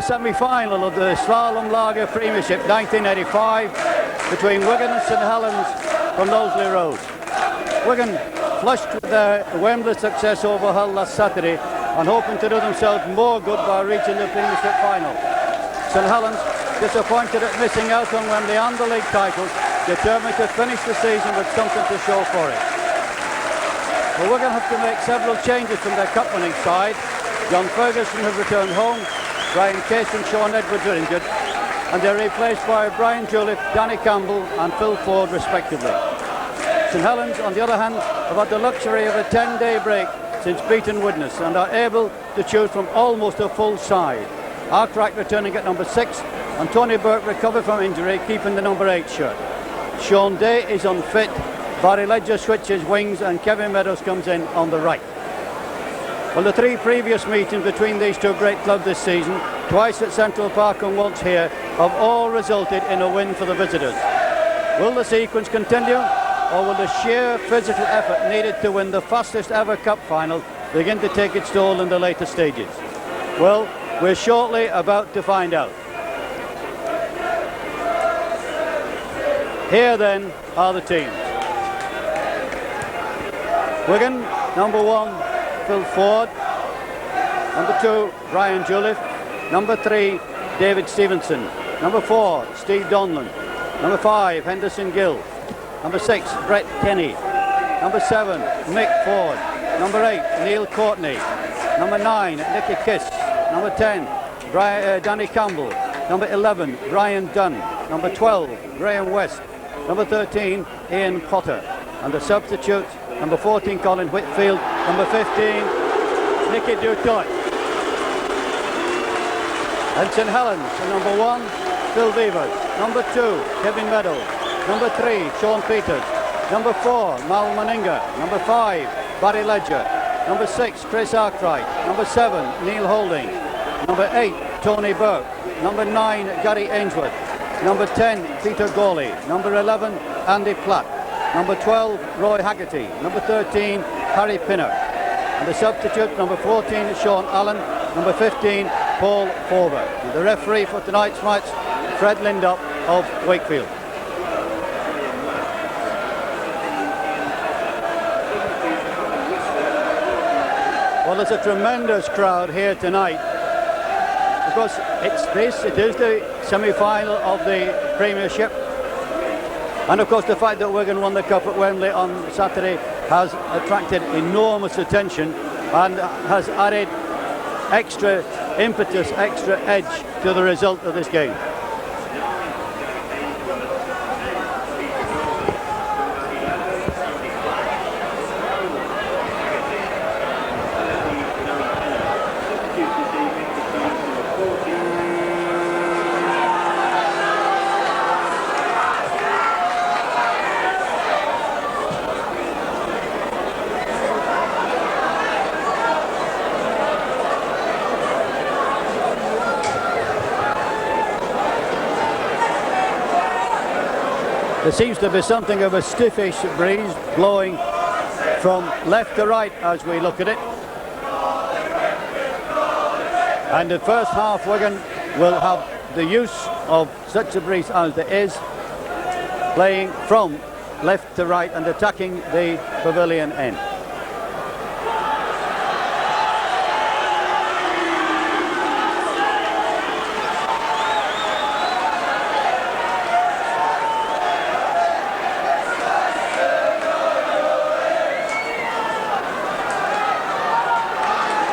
semi-final of the Slalom Lager Premiership 1985 between Wigan and St Helens from Knowsley Road. Wigan flushed with their Wembley success over Hull last Saturday and hoping to do themselves more good by reaching the Premiership final. St Helens, disappointed at missing out on Wembley and the league titles, determined to finish the season with something to show for it. Well, Wigan have to make several changes from their cup-winning side. John Ferguson has returned home, Brian Case and Sean Edwards are injured, and they're replaced by Brian Jolliffe, Danny Campbell and Phil Ford respectively. St Helens, on the other hand, have had the luxury of a 10-day break since beaten Widnes and are able to choose from almost a full side. Arkwright returning at number 6 and Tony Burke recovered from injury, keeping the number 8 shirt. Sean Day is unfit, Barry Ledger switches wings and Kevin Meadows comes in on the right. Well, the 3 previous meetings between these two great clubs this season, twice at Central Park and once here, have all resulted in a win for the visitors. Will the sequence continue, or will the sheer physical effort needed to win the fastest ever cup final begin to take its toll in the later stages? Well, we're shortly about to find out. Here then are the teams. Wigan, number 1, Phil Ford. Number 2, Brian Jolliffe. Number 3, David Stevenson. Number 4, Steve Donlan. Number 5, Henderson Gill. Number 6, Brett Kenny. Number 7, Mick Ford. Number 8, Neil Courtney. Number 9, Nicky Kiss. Number 10, Danny Campbell. Number 11, Brian Dunn. Number 12, Graham West. Number 13, Ian Potter. And the substitutes, number 14, Colin Whitfield. Number 15, Nicky Dutoit. And St Helens, number 1, Phil Beavers. Number 2, Kevin Meadows. Number 3, Sean Peters. Number 4, Mal Meninga. Number 5, Barry Ledger. Number 6, Chris Arkwright. Number 7, Neil Holding. Number 8, Tony Burke. Number 9, Gary Ainsworth. Number 10, Peter Gawley. Number 11, Andy Platt. Number 12, Roy Haggerty. Number 13, Harry Pinner. And the substitute, number 14, Sean Allen. Number 15, Paul Forber. And the referee for tonight's match, Fred Lindop of Wakefield. Well, there's a tremendous crowd here tonight because it is the semi-final of the Premiership, and of course the fact that Wigan won the Cup at Wembley on Saturday has attracted enormous attention and has added extra impetus, extra edge to the result of this game. There seems to be something of a stiffish breeze blowing from left to right as we look at it. And the first half, Wigan will have the use of such a breeze as there is, playing from left to right and attacking the pavilion end.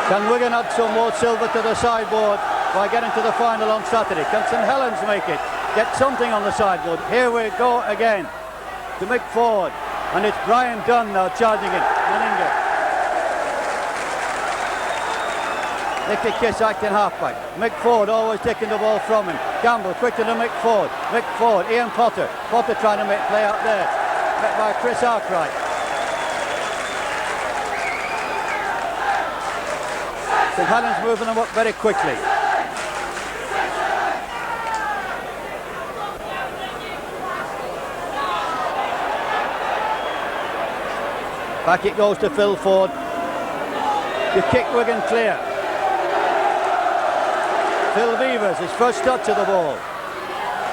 Can Wigan add some more silver to the sideboard by getting to the final on Saturday? Can St Helens make it? Get something on the sideboard. Here we go again to Mick Ford, and it's Brian Dunn now charging in. Meninga. Nicky Kiss acting halfback. Mick Ford always taking the ball from him. Campbell quick to the Mick Ford. Mick Ford, Ian Potter. Potter trying to make play out there. Met by Chris Arkwright. St Helens moving them up very quickly. Back it goes to Phil Ford. You kick Wigan clear. Phil Beavers, his first touch of the ball.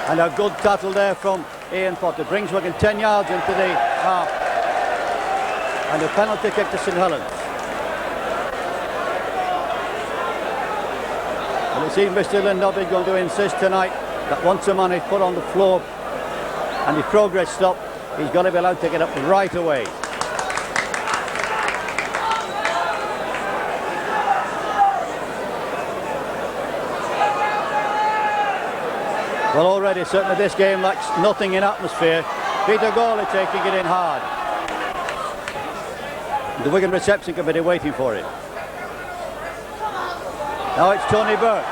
And a good tackle there from Ian Potter. Brings Wigan 10 yards into the half. And a penalty kick to St Helens. And it seems Mr Lindop is going to insist tonight that once a man is put on the floor and his progress stopped, he's got to be allowed to get up right away. Well, already certainly this game lacks nothing in atmosphere. Peter Gawley taking it in hard. The Wigan reception committee waiting for it. Now it's Tony Burke.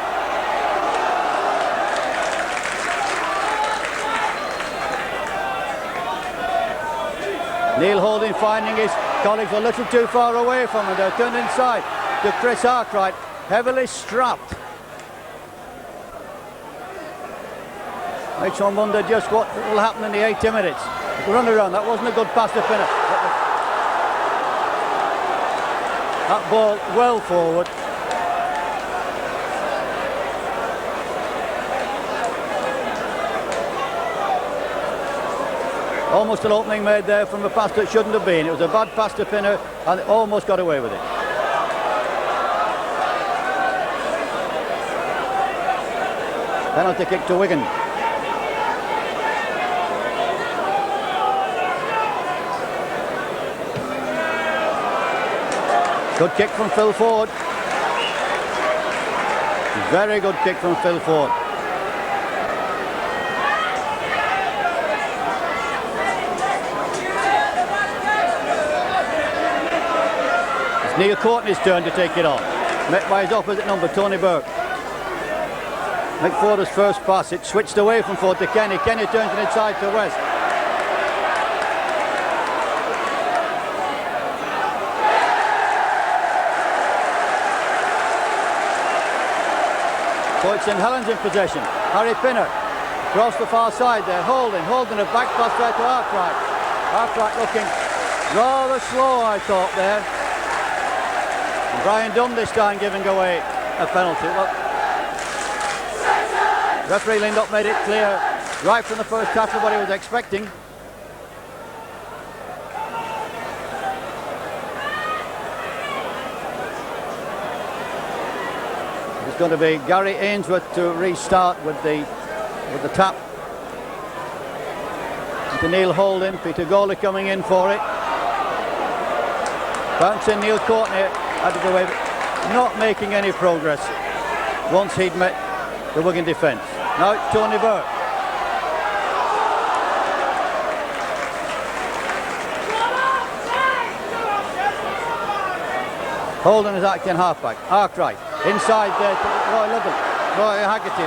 Neil Holding finding his colleagues a little too far away from him. They're turned inside to Chris Arkwright, heavily strapped. Makes one wonder just what will happen in the 80 minutes. Run around, that wasn't a good pass to finish. That ball well forward. Almost an opening made there from a pass that shouldn't have been. It was a bad pass to Pinner and almost got away with it. Penalty kick to Wigan. Good kick from Phil Ford. Very good kick from Phil Ford. It's Neil Courtney's turn to take it on. Met by his opposite number, Tony Burke. McForder's first pass, it switched away from Ford to Kenny. Kenny turns it inside to West. So it's St Helens in possession. Harry Pinner across the far side there. Holding a back pass there to Arkwright. Arkwright looking rather slow, I thought there. And Brian Dunn this time giving away a penalty. Well, referee Lindop made it clear right from the first tackle what he was expecting. It's going to be Gary Ainsworth to restart with the tap. To Neil Holding, Peter Gawley coming in for it. Bouncing Neil Courtney out of the way, not making any progress once he'd met the Wigan defence. Now it's Tony Burke. Holding is acting halfback. Arkwright inside there to Roy Haggerty.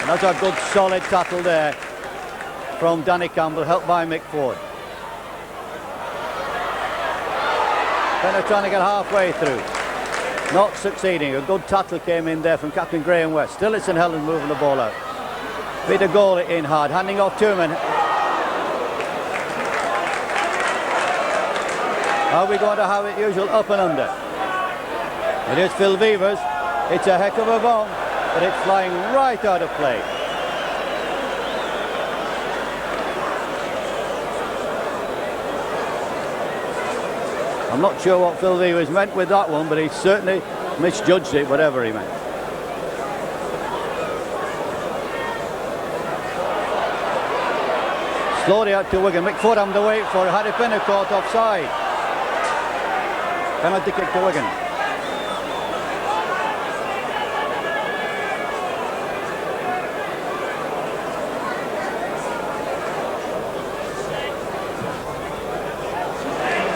And that's a good solid tackle there from Danny Campbell, helped by Mick Ford. Then they're trying to get halfway through. Not succeeding. A good tackle came in there from Captain Graham West. Still it's St Helens moving the ball out. Peter Gawley in hard, handing off two men. Are we going to have it usual up and under? It is Phil Beavers. It's a heck of a bomb, but it's flying right out of play. I'm not sure what Phil Beavers meant with that one, but he certainly misjudged it, whatever he meant. Slowly out to Wigan. Mick Ford having to wait for it. Harry Pinner caught offside. Penalty kick to Wigan.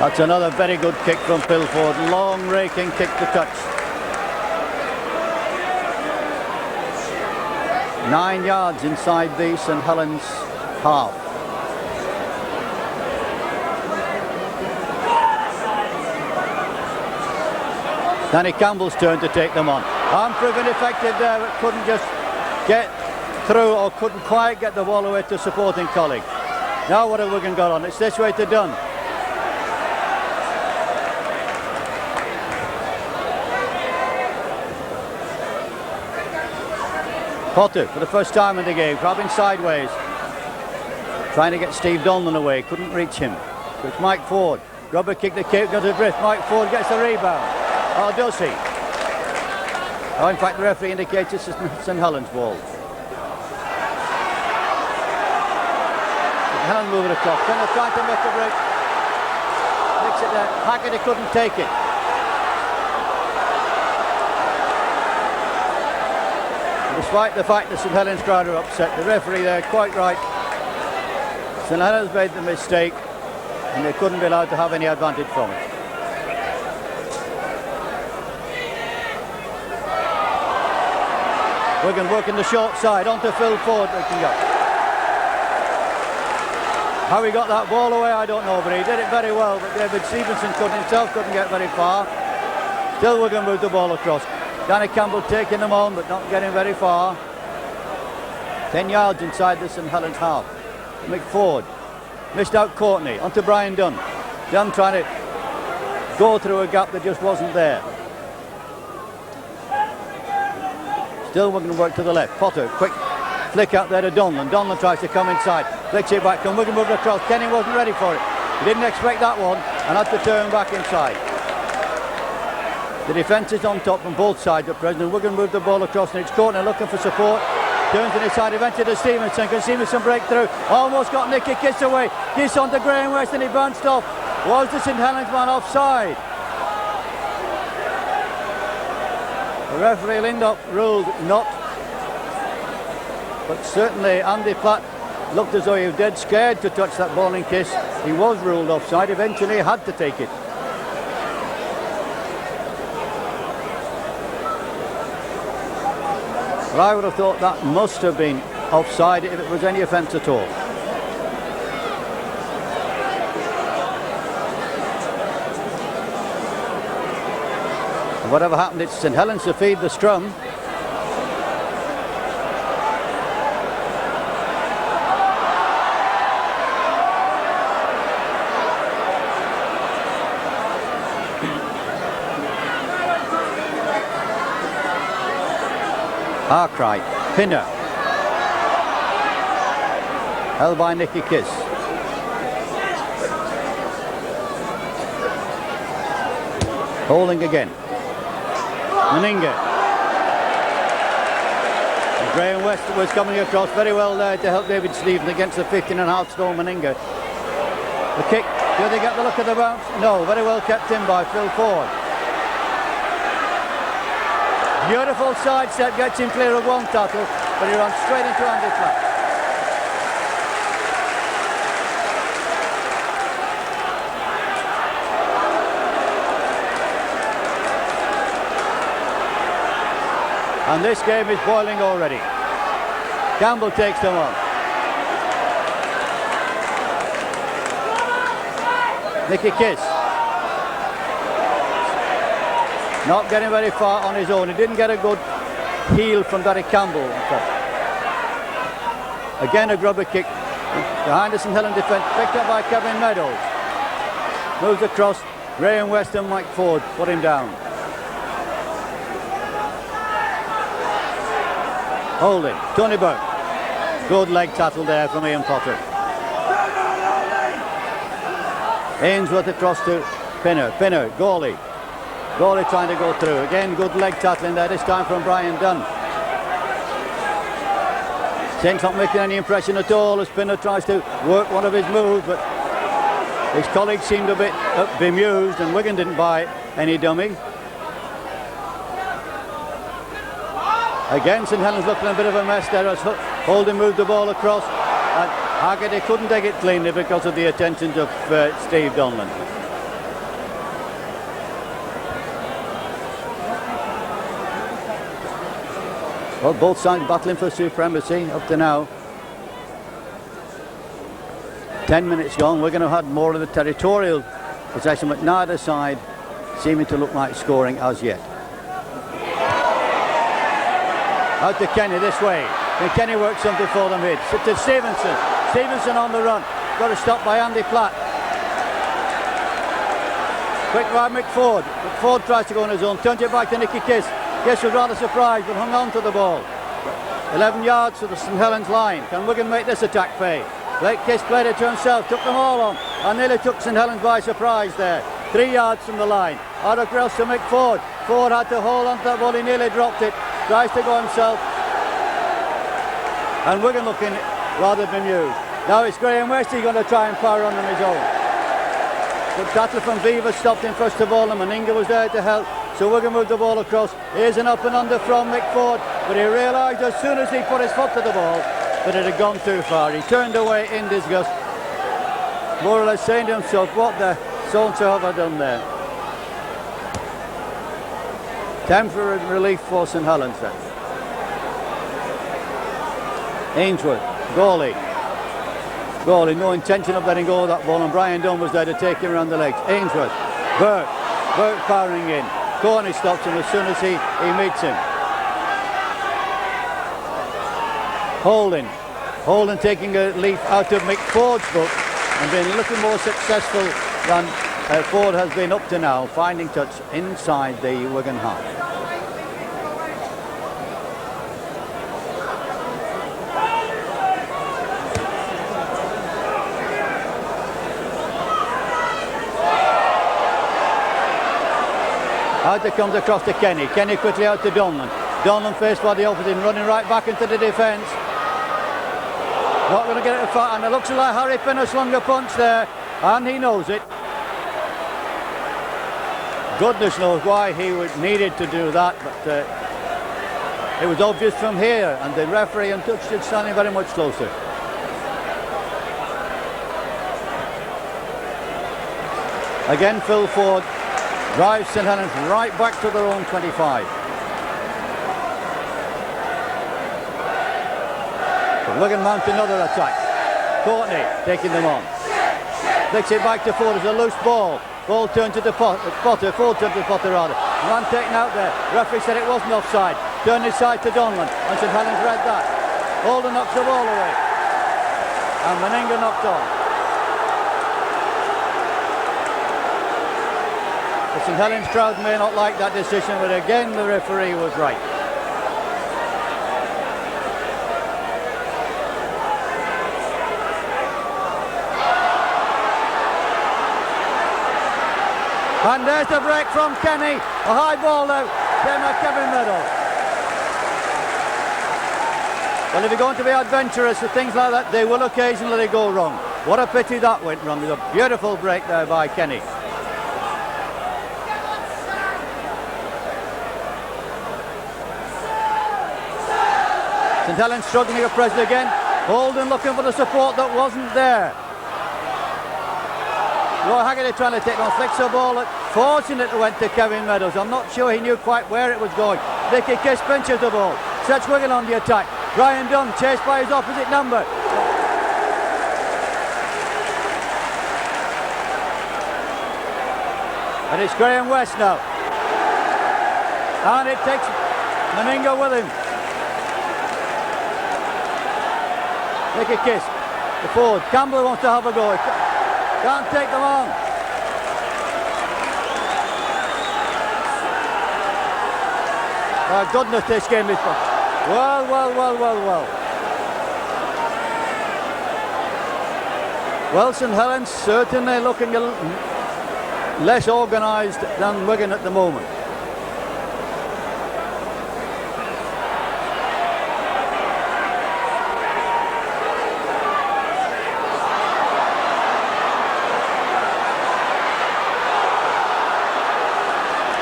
That's another very good kick from Phil Ford. Long raking kick to touch. 9 yards inside the St Helens half. Danny Campbell's turn to take them on. Arm proving effective there, but couldn't just get through or couldn't quite get the ball away to supporting colleague. Now what have Wigan got on? It's this way to Dunn. Potter, for the first time in the game, grabbing sideways. Trying to get Steve Donlan away, couldn't reach him. So it's Mike Ford. Rubber kick, the kick goes adrift. Mike Ford gets the rebound. Oh, does he? Oh, in fact, the referee indicates it's St Helens ball. St Helens moving across. Pinner trying to make a break. Makes it there. Haggerty couldn't take it. Despite the fact that St Helens crowd are upset, the referee there quite right. St Helens made the mistake and they couldn't be allowed to have any advantage from it. Wigan working the short side onto Phil Ford. How he got that ball away, I don't know, but he did it very well. But David Stevenson couldn't get very far. Still Wigan moved the ball across. Danny Campbell taking them on, but not getting very far. 10 yards inside the St Helens half. McFord missed out Courtney onto Brian Dunn. Dunn trying to go through a gap that just wasn't there. Still Wigan work to the left. Potter, quick flick out there to Donlan. Donlan tries to come inside. Flicks it back and Wigan moved across. Kenny wasn't ready for it. He didn't expect that one and had to turn back inside. The defence is on top from both sides at present. Wigan moved the ball across and it's Courtney looking for support. Turns on his side, eventually to Stevenson. Can Stevenson break through? Almost got Nicky Kiss away. Kiss onto Graham West and he bounced off. Was the St Helens man offside? The referee Lindop ruled not. But certainly Andy Platt looked as though he was dead scared to touch that ball in Kiss. He was ruled offside. Eventually he had to take it. But I would have thought that must have been offside if it was any offence at all. And whatever happened, it's St Helens to feed the scrum. Arkwright, Pinner, held by Nicky Kiss. Holding again. Meninga. And Graham West was coming across very well there to help David Stevens against the 15.5 stone Meninga. The kick, do they get the look of the bounce? No, very well kept in by Phil Ford. Beautiful sidestep, gets him clear of one tackle, but he runs straight into Andy Platt. And this game is boiling already. Campbell takes them on. Nicky Kiss. Not getting very far on his own. He didn't get a good heel from Danny Campbell. Again a grubber kick behind the St Helens defence, picked up by Kevin Meadows. Moves across, Graham West and Mike Ford put him down. Holding, Tony Burke. Good leg tackle there from Ian Potter. Ainsworth across to Pinner. Pinner, Gawley. Gawley trying to go through. Again, good leg tackling there, this time from Brian Dunn. Saint's not making any impression at all as Pinner tries to work one of his moves, but his colleagues seemed a bit bemused and Wigan didn't buy any dummy. Again, St Helens looking a bit of a mess there as Holden moved the ball across and Haggerty couldn't take it cleanly because of the attentions of Steve Donlan. Well, both sides battling for supremacy up to now. 10 minutes gone. We're going to have had more of the territorial possession, but neither side seeming to look like scoring as yet. Out to Kenny this way. Can Kenny work something for them here? To Stevenson. Stevenson on the run. Got to stop by Andy Platt. Quick by McFord. McFord tries to go on his own. Turns it back to Nicky Kiss. Kiss was rather surprised but hung on to the ball. 11 yards to the St Helens line. Can Wigan make this attack pay? Blake Kiss played it to himself, took them all on, and nearly took St Helens by surprise there. 3 yards from the line. Out across to Mick Ford. Ford had to hold on to that ball, he nearly dropped it. Tries to go himself. And Wigan looking rather bemused. Now it's Graham West, he's going to try and power on his own. But Tattle from Beaver stopped him first of all, and Meninga was there to help. So Wigan moved the ball across. Here's an up and under from Mick Ford, but he realised as soon as he put his foot to the ball that it had gone too far. He turned away in disgust, more or less saying to himself, what the so-and-so have I done there? Temporary relief for St Helens then. Ainsworth, goalie, no intention of letting go of that ball, and Brian Dunn was there to take him around the legs. Ainsworth, Burke powering in. Courtney stops him as soon as he meets him. Holden taking a leaf out of Mick Ford's book and being a little more successful than Ford has been up to now, finding touch inside the Wigan half. Out it comes across to Kenny. Kenny quickly out to Donlan. Donlan faced by the opposite, running right back into the defence. Not going to get it to far, and it looks like Harry Pinner slung a punch there, and he knows it. Goodness knows why he needed to do that, but it was obvious from here, and the referee untouched it, standing very much closer. Again, Phil Ford drives St Helens right back to their own 25. So Wigan mount another attack. Courtney taking them on. Flicks it back to Ford as a loose ball. Ball turned to the Potter. Ford turned to the Potter rather. Man taken out there. Referee said it wasn't offside. Turned his side to Donlan, and St Helens read that. Holden knocks the ball away. And Meninga knocked on. The St Helens crowd may not like that decision, but again the referee was right. And there's the break from Kenny. A high ball now. Kevin Meadows. Well, if you're going to be adventurous with things like that, they will occasionally go wrong. What a pity that went wrong. It was a beautiful break there by Kenny. St Helens struggling at press again. Holden looking for the support that wasn't there. Roy Haggerty trying to take on, flicks the ball. Fortunate it went to Kevin Meadows. I'm not sure he knew quite where it was going. Vicky Kiss pinches the ball. Sets Wigan on the attack. Brian Dunn chased by his opposite number. And it's Graham West now. And it takes Meninga with him. Vicky Kiss. The forward. Campbell wants to have a go. Can't take them on. Oh goodness, this game is fun. Well. Well, St Helens certainly looking a less organised than Wigan at the moment.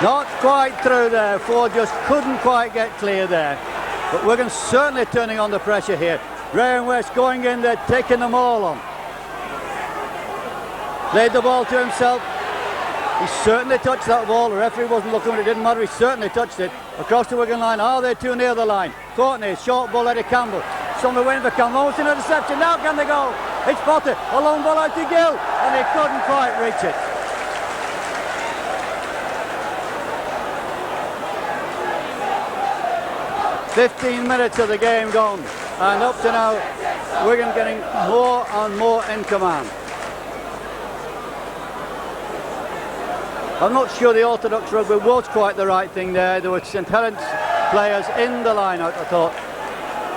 Not quite through there. Ford just couldn't quite get clear there. But Wigan certainly turning on the pressure here. Graham West going in there, taking them all on. Played the ball to himself. He certainly touched that ball. The referee wasn't looking, but it didn't matter. He certainly touched it. Across the Wigan line. Are they too near the line? Courtney, short ball, Eddie Campbell. Somebody waiting for Campbell. Almost an interception. Now can they go? It's Potter. A long ball out to Gill. And he couldn't quite reach it. "15 minutes of the game gone, and up to now Wigan getting more and more in command. I'm not sure the orthodox rugby was quite the right thing there. There were St Helens players in the line out, I thought,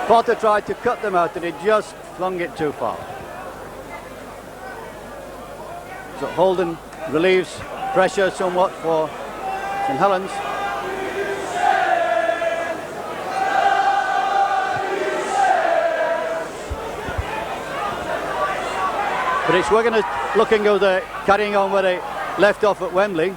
Potter tried to cut them out and he just flung it too far. So Holden relieves pressure somewhat for St Helens. But it's Wigan looking how they're carrying on where they left off at Wembley.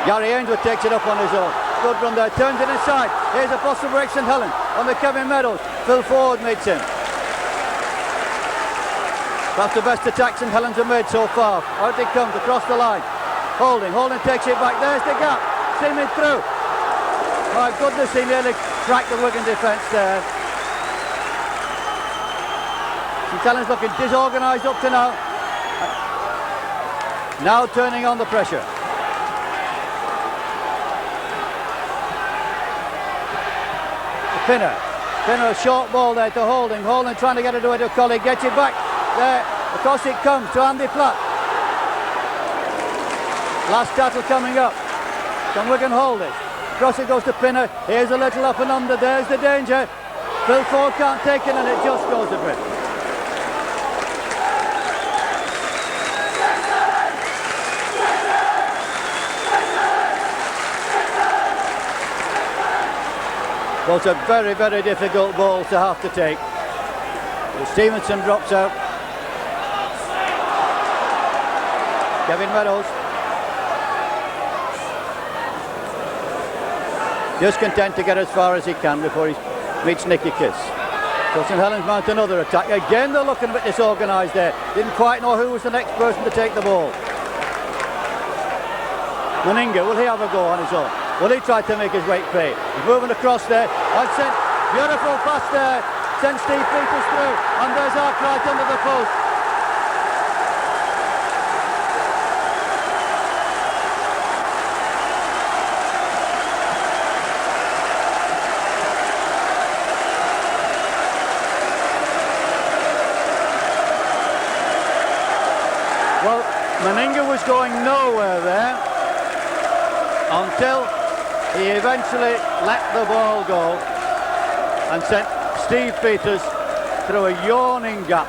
Gary Ainsworth takes it up on his own. Good run there, turns it inside. Here's a possible break St Helens on the Kevin Meadows. Phil Ford meets him. That's the best attack St Helens have made so far. Out it comes across the line. Holding takes it back. There's the gap. Seaming through. My goodness, he nearly cracked the Wigan defence there. St Helens looking disorganised up to now. Now turning on the pressure. Pinner, a short ball there to Holding trying to get it away to a colleague, gets it back, there, across it comes to Andy Platt. Last battle coming up, can Wigan hold it? Across it goes to Pinner, here's a little up and under, there's the danger, Phil Ford can't take it and it just goes adrift. Well, it's a very, very difficult ball to have to take. But Stevenson drops out. Kevin Meadows. Just content to get as far as he can before he meets Nicky Kiss. So St Helens mount another attack. Again, they're looking a bit disorganised there. Didn't quite know who was the next person to take the ball. Meninga, will he have a go on his own? Well, he tried to make his weight pay. He's moving across there. And sent beautiful pass there. Sent Steve Peters through. And there's Arkwright under the post. Well, Meninga was going nowhere there until he eventually let the ball go and sent Steve Peters through a yawning gap.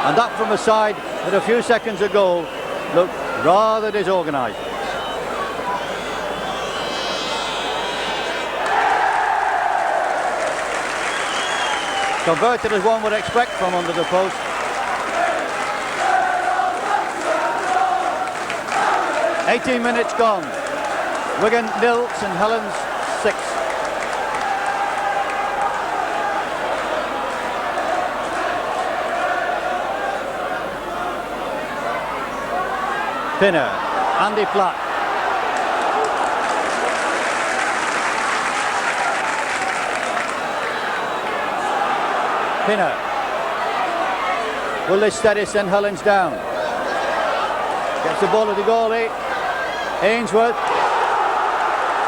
And that from a side that a few seconds ago looked rather disorganised. Converted as one would expect from under the post. "18 minutes gone. Wigan 0, St Helens 6. Pinner, Andy Platt. Pinner. Will they steady St Helens down? Gets the ball to the goalie. Ainsworth.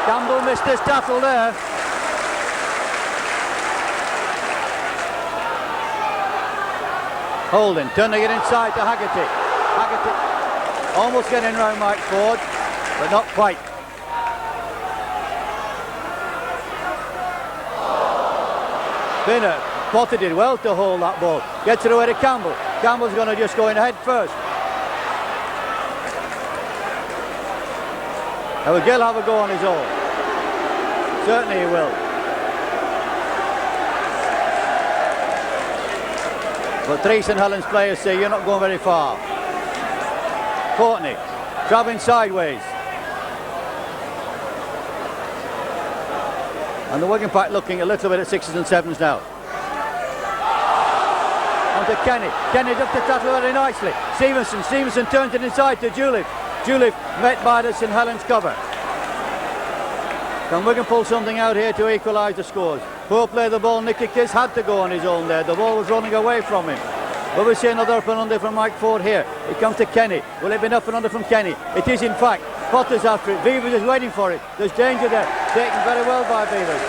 Campbell missed his tackle there. Holding, turning it inside to Haggerty. Haggerty almost getting round Mike Ford, but not quite. Pinner. Potter did well to hold that ball. Gets it away to Campbell. Campbell's going to just go in ahead first. Now will Gill have a go on his own? Certainly he will. But 3 St Helens players say you're not going very far. Courtney, travelling sideways. And the Wigan pack looking a little bit at 6s and 7s now. To Kenny. Kenny ducked the tackle very nicely. Stevenson turns it inside to Juliff. Juliff met by the St Helens cover. Can Wigan pull something out here to equalise the scores? Poor play the ball. Nicky Kiss had to go on his own there. The ball was running away from him. But we see another up and under from Mike Ford here. It comes to Kenny. Will it be an up and under from Kenny? It is in fact. Potter's after it. Vivers is waiting for it. There's danger there. taken very well by Beavers.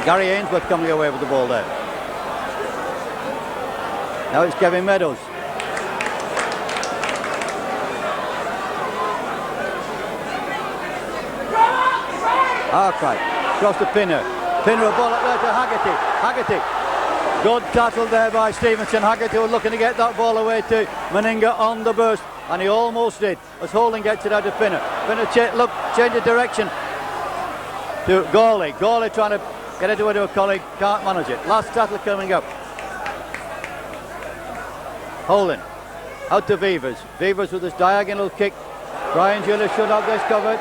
Gary Ainsworth coming away with the ball there. Now it's Kevin Meadows. Arkwright, across to Pinner. Pinner a ball up there to Haggerty. Haggerty. Good tackle there by Stevenson. Haggerty was looking to get that ball away to Meninga on the burst, and he almost did as Holding gets it out to Pinner. Pinner change of direction to Gawley. Gawley trying to get it away to a colleague, can't manage it. Last tackle coming up. Holding out to Beavers. Beavers with his diagonal kick. Brian Julius should have this covered.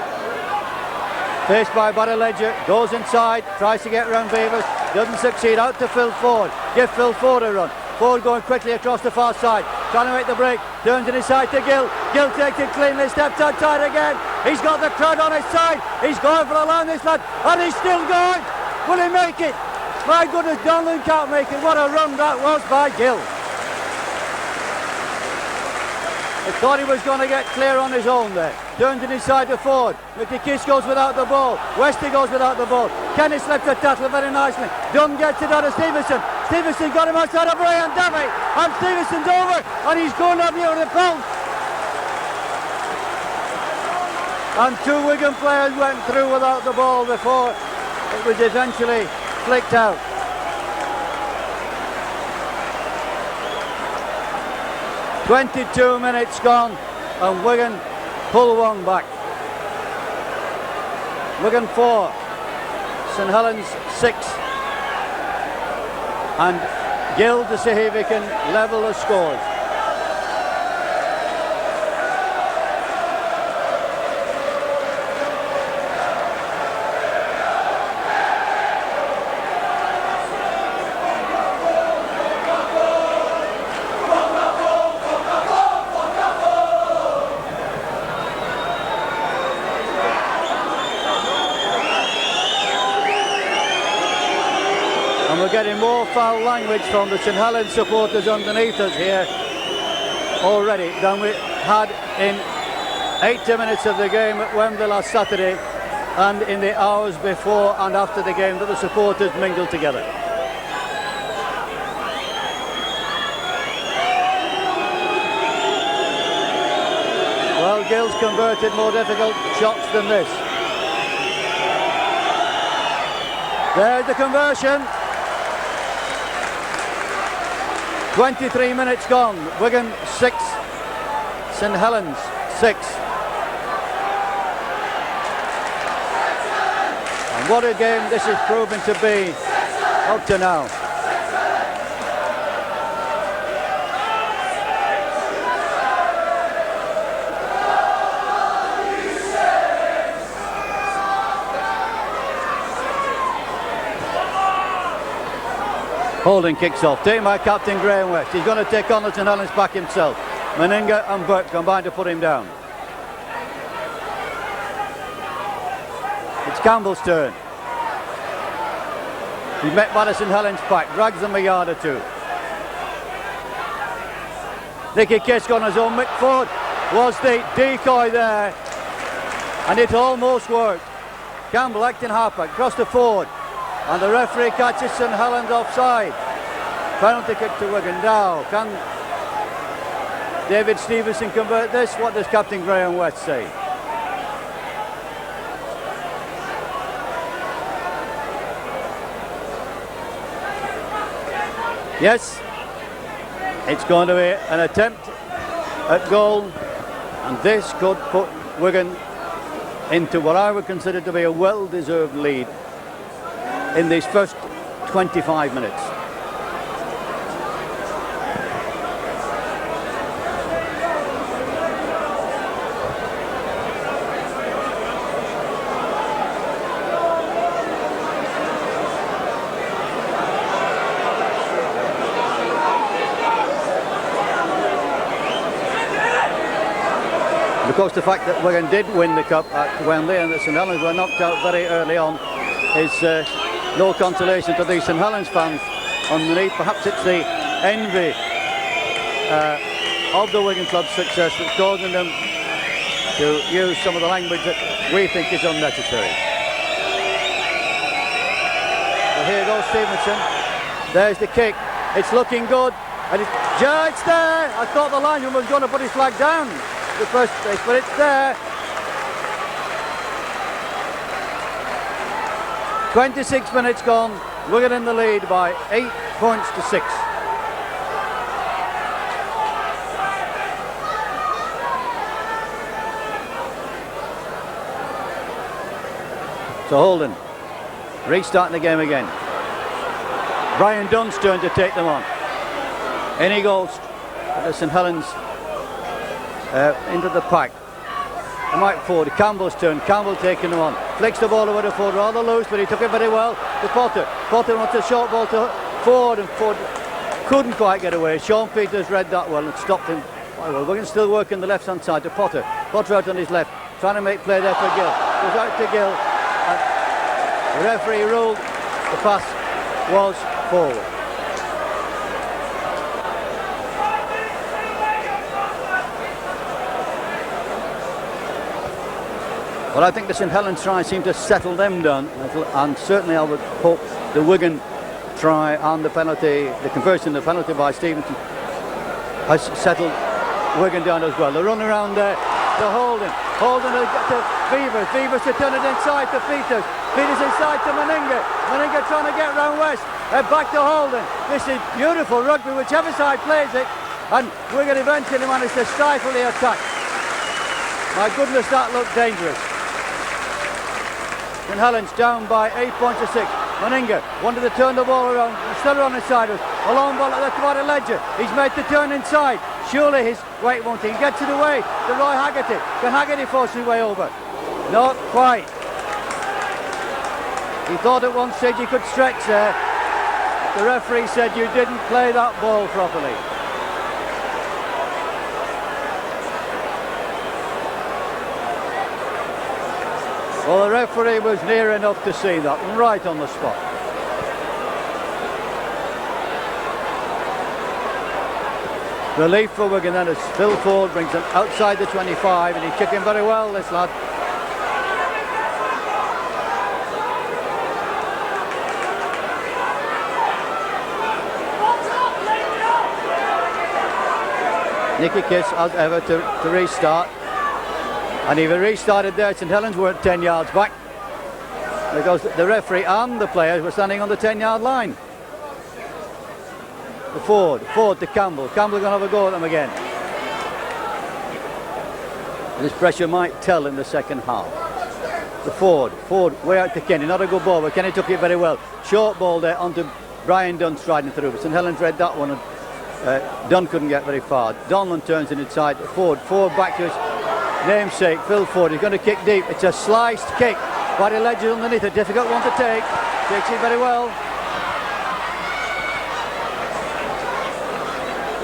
Faced by Barry Ledger, goes inside, tries to get round Beavers, doesn't succeed, out to Phil Ford. Give Phil Ford a run. Ford going quickly across the far side, trying to make the break, turns it inside to Gill. Gill takes it cleanly, steps outside again. He's got the crowd on his side. He's going for a line, this lad, and he's still going. Will he make it? My goodness, Donlan can't make it. What a run that was by Gill. I thought he was going to get clear on his own there. Turns it inside to Ford. Mickey Kiss goes without the ball. Westy goes without the ball. Kenny slips the tackle very nicely. Dunn gets it out of Stevenson. Stevenson got him outside of Brian Davey. And Stevenson's over. And he's going up near the post. And two Wigan players went through without the ball before it was eventually flicked out. "22 minutes gone and Wigan pull one back. Wigan 4, St Helens 6. And Gill to see if he can level the scores. We're getting more foul language from the St Helens supporters underneath us here already than we had in 80 minutes of the game at Wembley last Saturday and in the hours before and after the game that the supporters mingled together. Well, Gill's converted more difficult shots than this. There's the conversion. 23 minutes gone. Wigan 6, St Helens 6. And what a game this is proving to be up to now. Holding kicks off, taken by captain Graham West. He's going to take on the St Helens back himself. Meninga and Burke combine to put him down. It's Campbell's turn. He's met by the St Helens pack, drags them a yard or two. Nicky Kisk on his own. Mick Ford was the decoy there, and it almost worked. Campbell acting halfback, across to Ford. And the referee catches St Helens offside. Penalty kick to Wigan. Now, can David Stevenson convert this? What does Captain Graham West say? Yes, it's going to be an attempt at goal, and this could put Wigan into what I would consider to be a well-deserved lead in these first 25 minutes. Of course, the fact that Wigan did win the cup at Wembley and that St Helens were knocked out very early on is no consolation to these St Helens fans underneath. Perhaps it's the envy of the Wigan Club's success that's causing them to use some of the language that we think is unnecessary. But here goes Stevenson. There's the kick. It's looking good. And it's judged there. I thought the linesman was going to put his flag down the first place, but it's there. 26 minutes gone. Wigan in the lead by 8 points to 6. So Holden restarting the game again. Brian Dunn's turn to take them on. In he goes to St Helens into the pack. Mike Ford, Campbell's turn. Campbell taking them on. Flicks the ball over to Ford, rather loose, but he took it very well to Potter. Potter wants a short ball to Ford, and Ford couldn't quite get away. Sean Peters read that well and stopped him. Well, Wigan still working the left hand side to Potter. Potter out on his left, trying to make play there for Gill. Goes out to Gill. And the referee ruled the pass was forward. Well, I think the St Helens try seemed to settle them down, and certainly I would hope the Wigan try and the penalty, the conversion of the penalty by Stevenson, has settled Wigan down as well. They run around there to Holden. Holden to Beavers. Beavers to turn it inside to Peters. Peters inside to Meninga. Meninga trying to get round West. Back to Holden. This is beautiful rugby, whichever side plays it, and Wigan eventually managed to stifle the attack. My goodness, that looked dangerous. St Helens down by 8 points to 6. Meninga wanted to turn the ball around, still on the side. A long ball at the quarter ledger. He's made the turn inside. Surely his weight won't. He gets it away to Roy Haggerty. Can Haggerty force his way over? Not quite. He thought at one stage he could stretch there. The referee said you didn't play that ball properly. Well, the referee was near enough to see that, right on the spot. Relief for Wigan then as Phil Ford brings him outside the 25, and he's kicking very well, this lad. Nicky Kiss as ever to restart. And if he restarted there, St Helens weren't 10 yards back, because the referee and the players were standing on the 10-yard line. To Ford to Campbell. Campbell going to have a go at them again. This pressure might tell in the second half. To Ford way out to Kenny. Not a good ball, but Kenny took it very well. Short ball there onto Brian Dunn striding through. But St Helens read that one, and Dunn couldn't get very far. Donlan turns it inside to Ford. Ford back to his namesake, Phil Ford. He's going to kick deep. It's a sliced kick. Barry Ledger underneath, a difficult one to take. Takes it very well.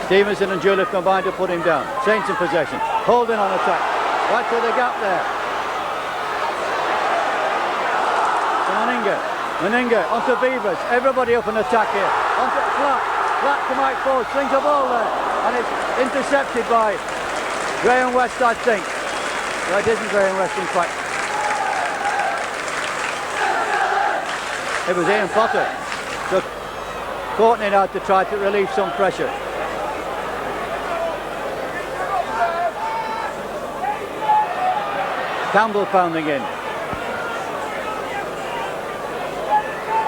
Stevenson and Juliff combined to put him down. Saints in possession. Holding on attack. Right through the gap there. Meninga onto Beavers. Everybody up in attack here. Onto Flat to Mike Ford. Slings a ball there. And it's intercepted by Graham West, I think. No, it isn't Graham West, in fact. It was Ian Potter. So Courtney now to try to relieve some pressure. Campbell pounding in.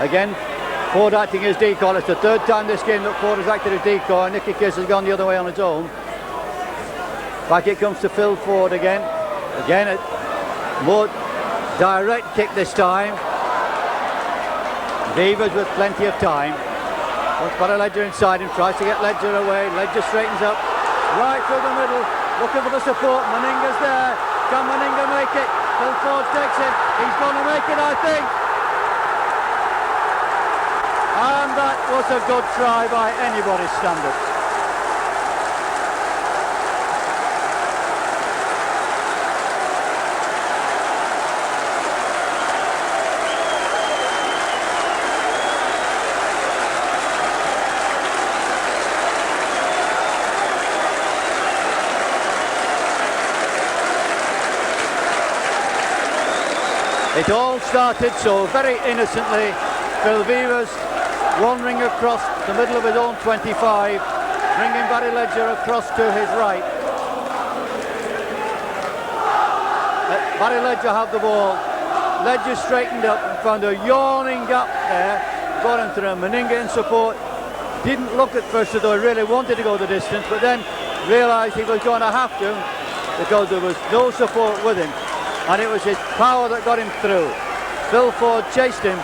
Again, Ford acting as decoy. It's the third time this game that Ford has acted as decoy. Nicky Kiss has gone the other way on his own. Back it comes to Phil Ford again. Again, a more direct kick this time. Beavers with plenty of time. Wants Barry Ledger inside him, tries to get Ledger away. Ledger straightens up, right through the middle, looking for the support. Meninga's there. Can Meninga make it? Phil Ford takes it. He's going to make it, I think. And that was a good try by anybody's standards. It all started so very innocently. Phil Vivers wandering across the middle of his own 25, bringing Barry Ledger across to his right. Barry Ledger had the ball. Ledger straightened up and found a yawning gap there. Got him through. Meninga in support. Didn't look at first as though he really wanted to go the distance, but then realised he was going to have to because there was no support with him, and it was his power that got him through. Phil Ford chased him,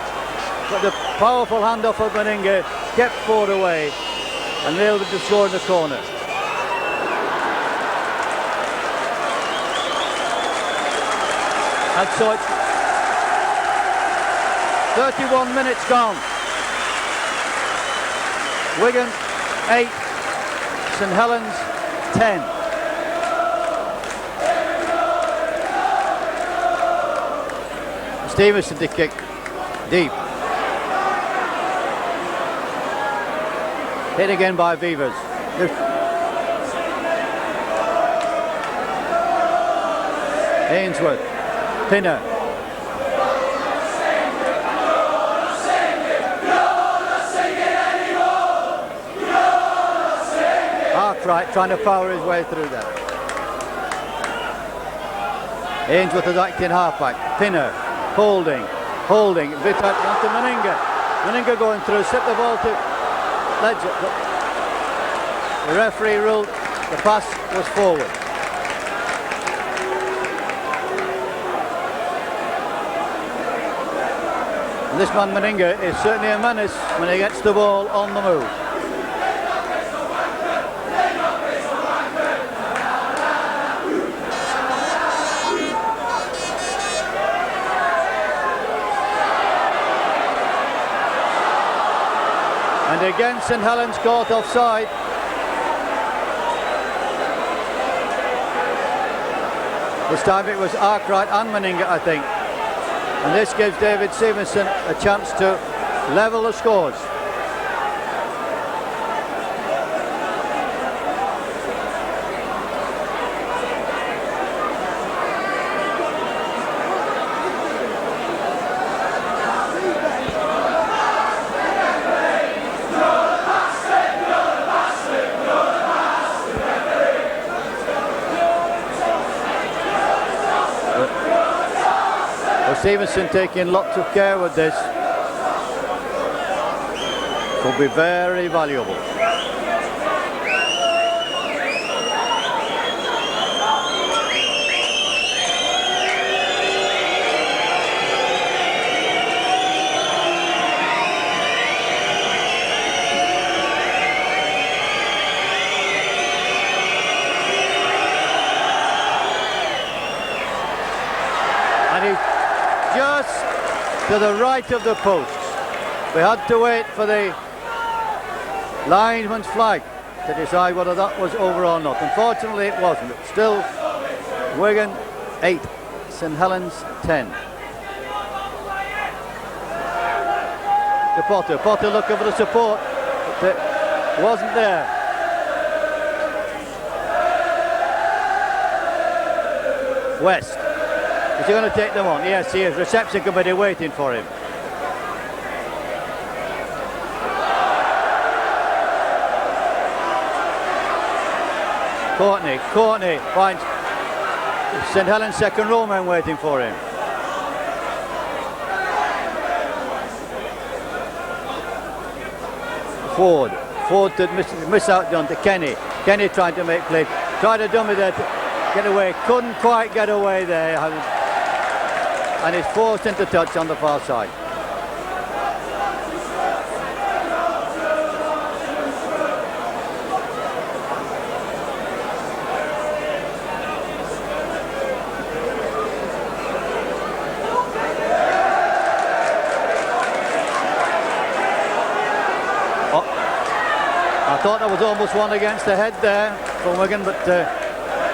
but the powerful handoff of Meninga kept Ford away and nailed it to score in the corner. And so it's 31 minutes gone. Wigan 8, St Helens 10. Stevenson to kick deep. Hit again by Vivers. Ainsworth, Pinner. Arkwright trying to power his way through there. Ainsworth is acting halfback. Pinner, holding, bit out onto Meninga. Meninga going through, slip the ball to Ledger. The referee ruled the pass was forward. And this man Meninga is certainly a menace when he gets the ball on the move. And again St Helens caught offside. This time it was Arkwright and Meninga, I think. And this gives David Stevenson a chance to level the scores. Stevenson taking lots of care with this. Will be very valuable. And he's just to the right of the posts. We had to wait for the linesman's flag to decide whether that was over or not. Unfortunately it wasn't. It's still Wigan 8, St Helens 10. To Potter looking for the support, but it wasn't there. West. Is he going to take them on? Yes, he is. Reception committee waiting for him. Courtney finds St Helens second row man waiting for him. Ford to miss out on to Kenny. Kenny trying to make play. Tried to dummy there to get away. Couldn't quite get away there. And is forced into touch on the far side. I thought that was almost one against the head there from Wigan, but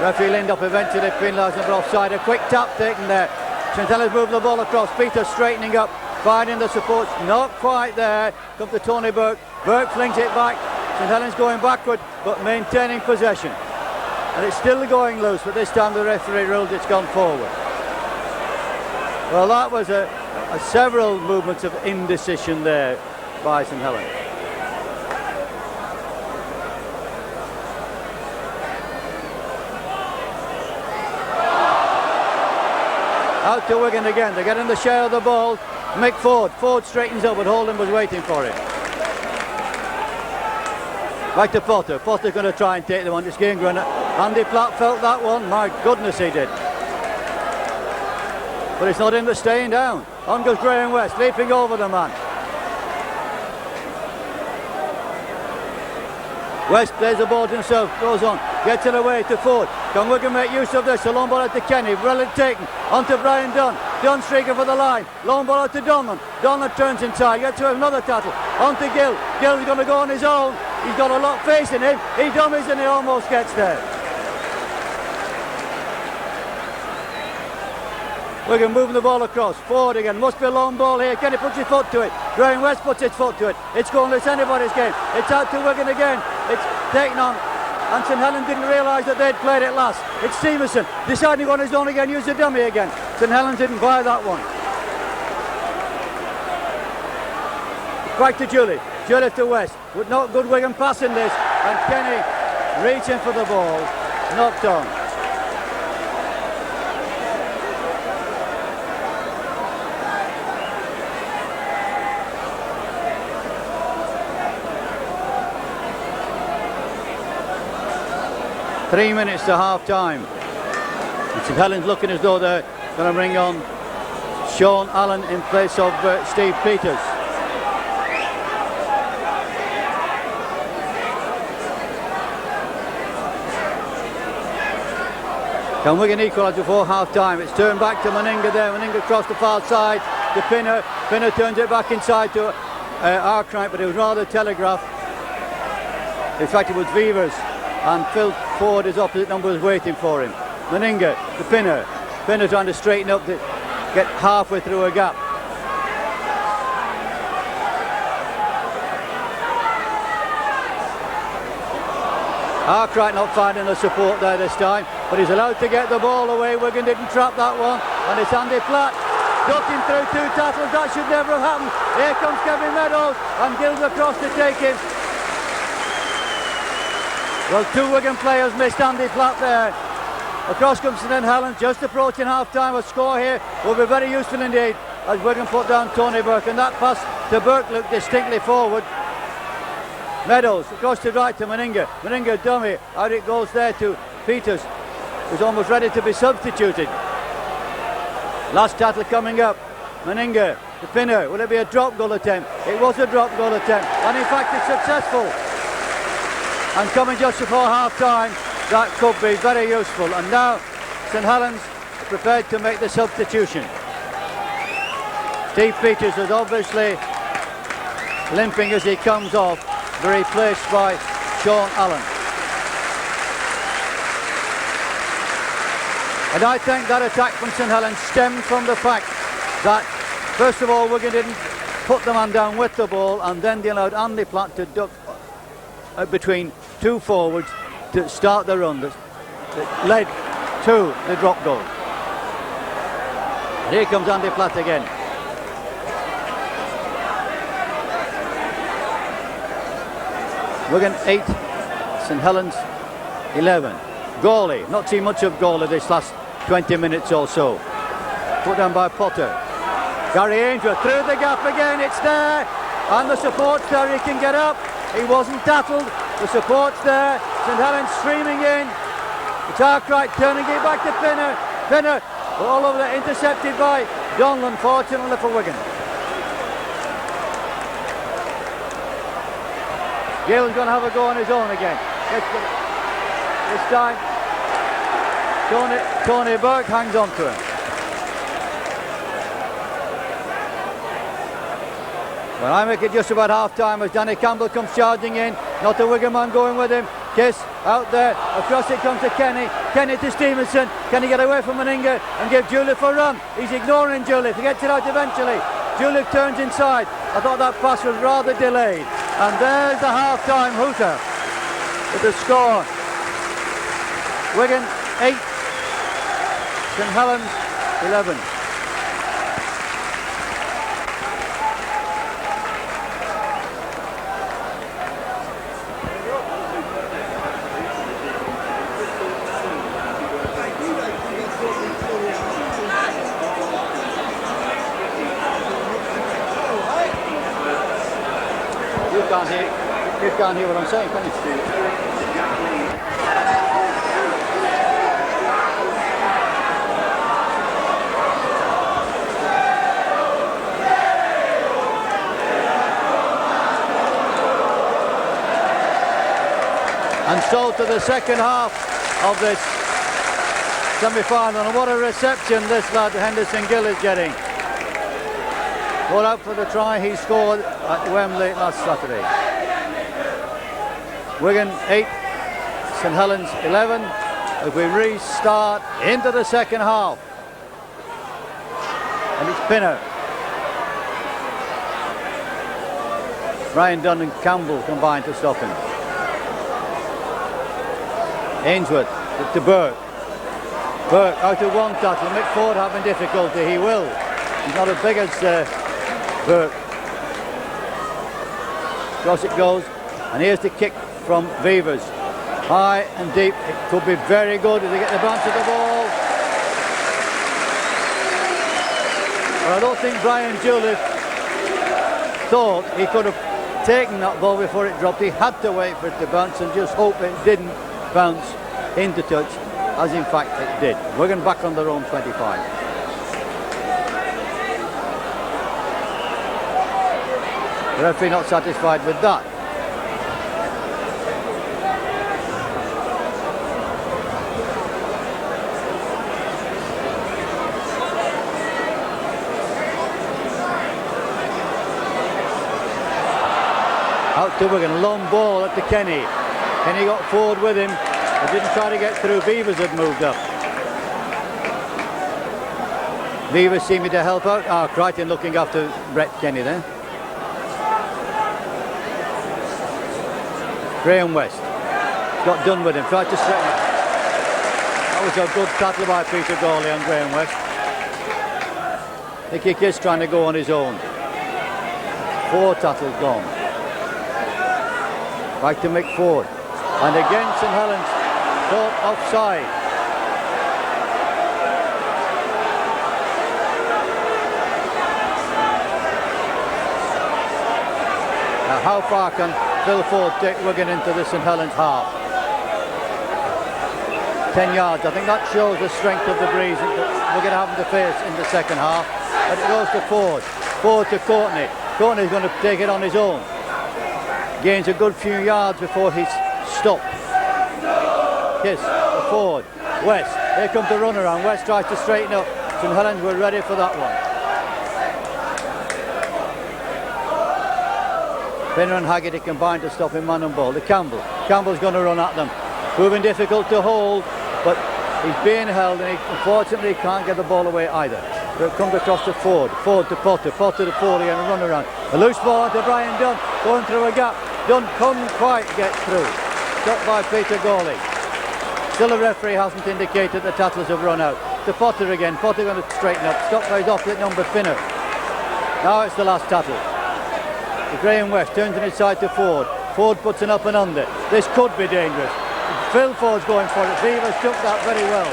referee lined up eventually penalising for offside. A quick tap taken there. St Helens moved the ball across. Peter straightening up, finding the supports. Not quite there. Come to Tony Burke. Burke flings it back. St Helens going backward, but maintaining possession. And it's still going loose, but this time the referee ruled it's gone forward. Well, that was a several movements of indecision there by St Helens. Out to Wigan again. They're getting the share of the ball. Mick Ford. Ford straightens up, but Holden was waiting for it. Back to Potter. Potter's going to try and take the one. It's game runner. Andy Platt felt that one. My goodness, he did. But it's not him that's staying down. On goes Graham West, leaping over the man. West plays the ball to himself, goes on, gets it away to Ford. Can Wigan make use of this? A long ball out to Kenny, brilliant taken, on to Brian Dunn. Dunn streaking for the line, long ball out to Donlan. Donlan turns inside, gets to another tackle, on to Gill. Gill's going to go on his own, he's got a lot facing him, he dummies and he almost gets there. Wigan moving the ball across, forward again, must be a long ball here, Kenny puts his foot to it, Graham West puts his foot to it, it's going to anybody's game, it's out to Wigan again, it's taken on, and St Helens didn't realise that they'd played it last. It's Stevenson, deciding on his own again, use the dummy again, St Helens didn't buy that one. Back to Julie to West, with not good Wigan passing this, and Kenny reaching for the ball, knocked on. Three minutes to half time. St Helens looking as though they're going to bring on Sean Allen in place of Steve Peters. Can Wigan equalise before half time? It's turned back to Meninga there. Meninga across the far side to Pinner. Pinner turns it back inside to Arkwright, but it was rather telegraphed. In fact, it was Vevers. And Phil Ford, his opposite number, was waiting for him. Meninga to Pinner. Pinner trying to straighten up, to get halfway through a gap. Arkwright not finding the support there this time, but he's allowed to get the ball away. Wigan didn't trap that one, and it's Andy Platt ducking through two tackles. That should never have happened. Here comes Kevin Meadows, and Gill's across to take him. Well, two Wigan players missed Andy Platt there. Across comes St Helens, just approaching half-time. A score here will be very useful indeed as Wigan put down Tony Burke, and that pass to Burke looked distinctly forward. Meadows across to right to Meninga. Meninga dummy, out it goes there to Peters, who's almost ready to be substituted. Last tackle coming up. Meninga to Pinner. Will it be a drop goal attempt? It was a drop goal attempt, and in fact it's successful. And coming just before half-time, that could be very useful. And now St Helens prepared to make the substitution. Steve Peters is obviously limping as he comes off, replaced by Sean Allen. And I think that attack from St Helens stemmed from the fact that, first of all, Wigan didn't put the man down with the ball, and then they allowed Andy Platt to duck between two forwards to start the run that led to the drop goal. And here comes Andy Platt again. Wigan 8, St Helens 11. Gawley, not seen much of Gawley this last 20 minutes or so. Put down by Potter. Gary Ainsworth through the gap again, it's there, and the support's there, he can get up. He wasn't tackled, the support's there, St Helens streaming in. It's Arkwright turning it back to Pinner. Pinner all over there, intercepted by Donlan, fortunately for Wigan. Gill's going to have a go on his own again. This time, Tony Burke hangs on to him. Well, I make it just about half-time as Danny Campbell comes charging in. Not the Wigan man going with him. Kiss out there. Across it comes to Kenny. Kenny to Stevenson. Can he get away from Meninga and give Juliff a run? He's ignoring Juliff. He gets it out eventually. Juliff turns inside. I thought that pass was rather delayed. And there's the half-time hooter with the score. Wigan 8, St Helens 11. can't hear what I'm saying, can you? And so to the second half of this semi-final, and what a reception this lad Henderson Gill is getting. Got out for the try he scored at Wembley last Saturday. Wigan 8, St Helens 11, as we restart into the second half. And it's Pinner. Brian Dunn and Campbell combined to stop him. Ainsworth to Burke. Burke out of one tackle. Mick Ford having difficulty. He will. He's not as big as Burke. Across it goes. And here's the kick from Vevers. High and deep. It could be very good if they get the bounce of the ball. But I don't think Brian Juliff thought he could have taken that ball before it dropped. He had to wait for it to bounce and just hope it didn't bounce into touch, as in fact it did. Wigan back on their own 25. The referee not satisfied with that. Out to Wigan, long ball at the Kenny. Kenny got forward with him. He didn't try to get through. Beavers had moved up. Beavers seeming to help out. Crichton looking after Brett Kenny there. Graham West got done with him. Tried to straighten it. That was a good tackle by Peter Gawley on Graham West. The kick is trying to go on his own. 4 tackles gone. Back to Mick Ford. And again St Helens caught offside. Now how far can Phil Ford take Wigan into the St Helens half? 10 yards. I think that shows the strength of the breeze that we're going to have to face in the second half. But it goes to Ford. Ford to Courtney. Courtney's going to take it on his own. Gains a good few yards before he's stopped. Kiss to Ford. West. Here comes the run around. West tries to straighten up. St Helens were ready for that one. Pinner and Haggerty combined to stop him man and ball. To Campbell. Campbell's going to run at them. Proving difficult to hold, but he's being held and he unfortunately can't get the ball away either. So it comes across to Ford. Ford to Potter. Potter to Foley and a run around. A loose ball onto Brian Dunn. Going through a gap. Dunn couldn't quite get through. Stopped by Peter Gawley. Still the referee hasn't indicated the tattlers have run out. To Potter again. Potter going to straighten up. Stopped by his opposite number, Pinner. Now it's the last tattle. To Graham West. Turns on his side to Ford. Ford puts an up and under. This could be dangerous. Phil Ford's going for it. Vevers took that very well.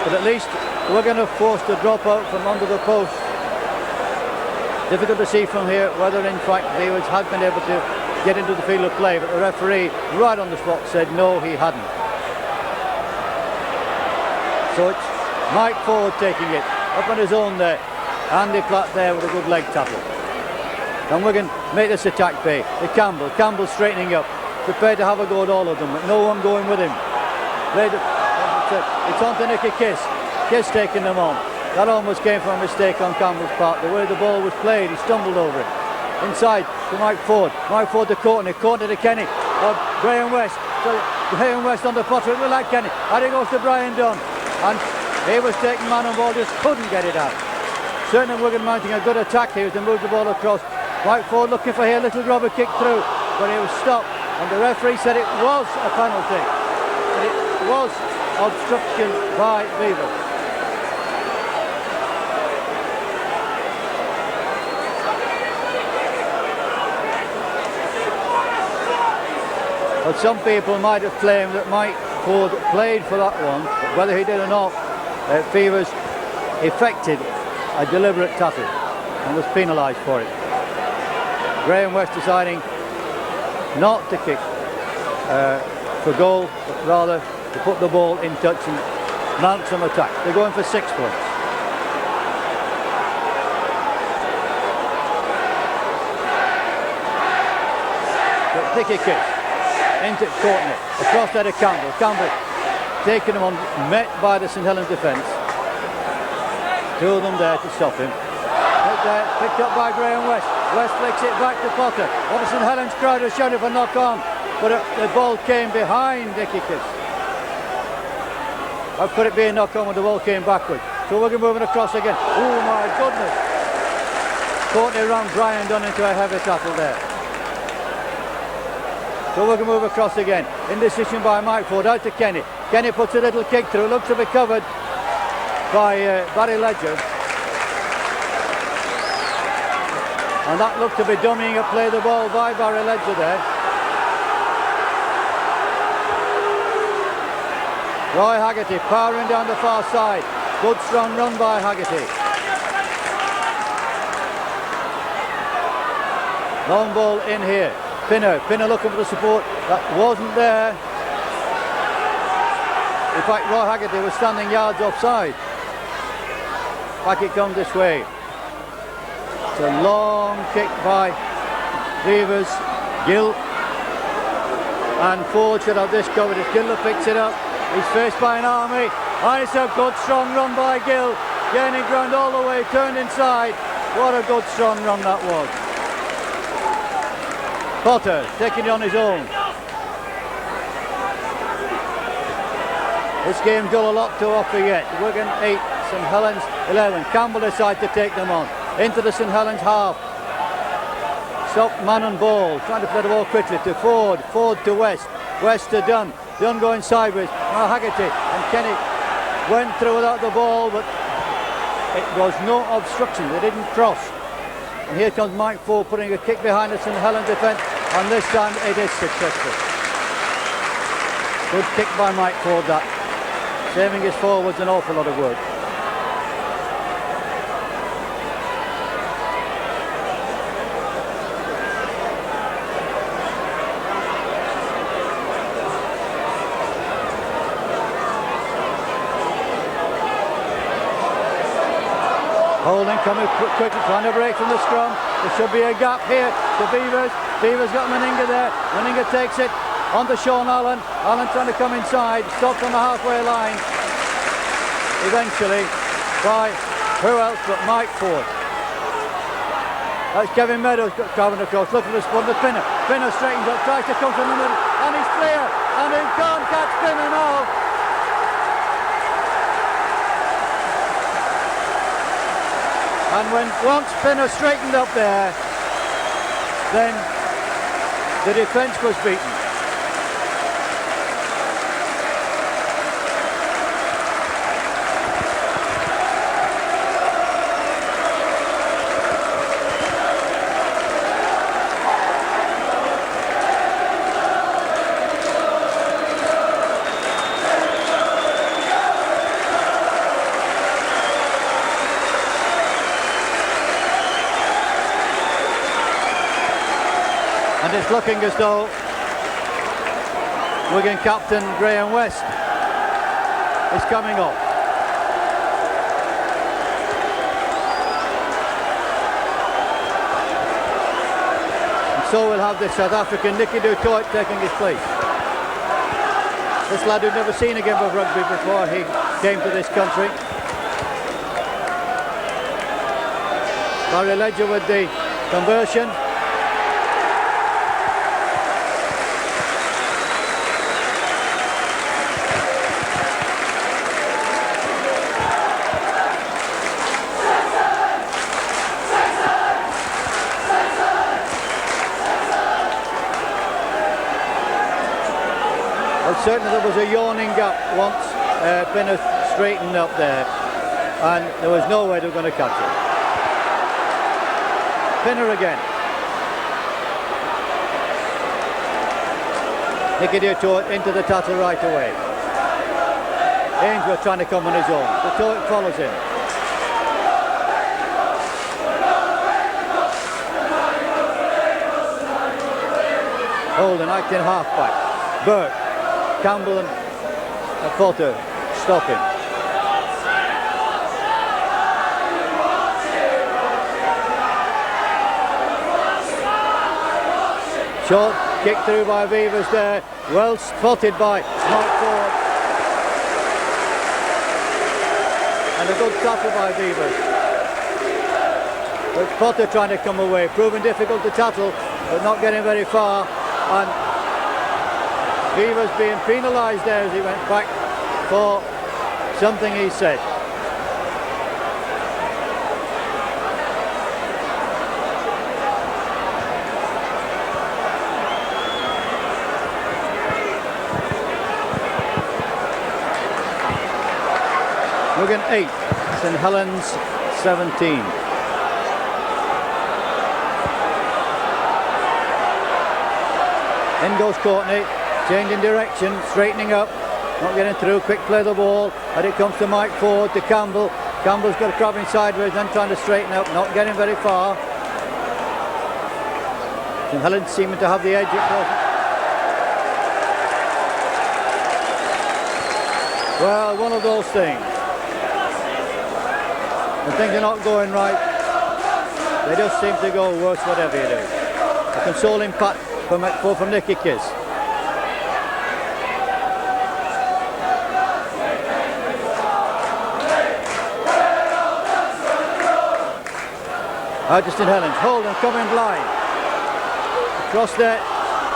But at least we're going to force the drop out from under the post. Difficult to see from here whether in fact Vevers had been able to get into the field of play, but the referee right on the spot said no, he hadn't. So it's Mike Ford taking it up on his own there. Andy Platt there with a good leg tackle. And Wigan make this attack pay. To Campbell. Campbell straightening up. Prepared to have a go at all of them, but no one going with him. It's on to Nicky Kiss. Kiss taking them on. That almost came from a mistake on Campbell's part. The way the ball was played, he stumbled over it. Inside to Mike Ford. Mike Ford to Courtney. Courtney to Kenny. Graham West. So Graham West on the Potter. It looked like Kenny. And it goes to Brian Dunn. And he was taking man and ball, just couldn't get it out. Certainly Wigan mounting a good attack here to move the ball across. Mike Ford looking for here, little grubber kick through, but he was stopped, and the referee said it was a penalty. And it was obstruction by Vevers. But some people might have claimed that Mike Ford played for that one, but whether he did or not, Vevers effected a deliberate tackle and was penalised for it. Graham West deciding not to kick for goal, but rather to put the ball in touch and mount some attack. They're going for 6 points. But Dickie kick into Courtney, across there to Campbell. Campbell taking him on, met by the St Helens defence. 2 of them there to stop him. Picked up by Graham West. West flicks it back to Potter. What the St Helens crowd was shouting for knock on, but the ball came behind Dickie Kiss. How could it be a knock on when the ball came backward? So we're moving across again. Oh my goodness! Courtney ran Brian Dunn into a heavy tackle there. So we're going to move across again. Indecision by Mike Ford, out to Kenny. Kenny puts a little kick through, looks to be covered by Barry Ledger. And that looked to be dummying a play the ball by Barry Ledger there. Roy Haggerty powering down the far side. Good strong run by Haggerty. Long ball in here. Pinner looking for the support. That wasn't there. In fact, Roy Haggerty was standing yards offside. Back it comes this way. It's a long kick by Beavers. Gill and Ford should have this covered. If Gill picks it up, he's faced by an army. And it's a good strong run by Gill. Gaining ground all the way, turned inside. What a good strong run that was. Potter taking it on his own. This game's got a lot to offer yet. Wigan 8, St Helens 11. Campbell decides to take them on. Into the St Helens half. Stop man and ball. Trying to play the ball quickly to Ford. Ford to West. West to Dunn. Dunn going sideways. Now Haggerty and Kenny went through without the ball, but it was no obstruction. They didn't cross. And here comes Mike Ford putting a kick behind the St Helens defence, and this time it is successful. Good kick by Mike Ford that. Saving his forwards an awful lot of work. Holding coming quickly, trying to break from the scrum. There should be a gap here to Beavers. Beavers got Meninga there. Meninga takes it on to Sean Allen. Allen trying to come inside. Stopped on the halfway line. Eventually by who else but Mike Ford. That's Kevin Meadows coming across. Looking for the spot to Pinner. Pinner straightens up, tries to come from the middle, and he's clear. And he can't catch Pinner now. And once Pinner straightened up there, then the defence was beaten. And it's looking as though Wigan captain Graham West is coming off. And so we'll have the South African Nicky Du Toit taking his place. This lad who'd never seen a game of rugby before he came to this country. Barry Ledger with the conversion. Certainly there was a yawning gap once Pinner straightened up there, and there was no way they were going to catch it. Pinner again. Nicky Du Toit into the tackle right away. Ainsworth trying to come on his own. Du Toit follows him. Holden acting half-back. Burke, Campbell and Potter stopping. Short kick through by Beavers there. Well spotted by Mike Ford. And a good tackle by Beavers. But Potter trying to come away, proving difficult to tackle, but not getting very far. And Beavers being penalised there as he went back for something he said. Wigan 8, St Helens 17. In goes Courtney, changing direction, straightening up, not getting through, quick play the ball, and it comes to Mike Ford, to Campbell. Campbell's got a crabbing sideways, then trying to straighten up, not getting very far. St Helens seeming to have the edge at present. Well, one of those things. When things are not going right, they just seem to go worse whatever you do. A consoling pat from Nicky Kiss. Out to St Helens, Holden coming blind. Across there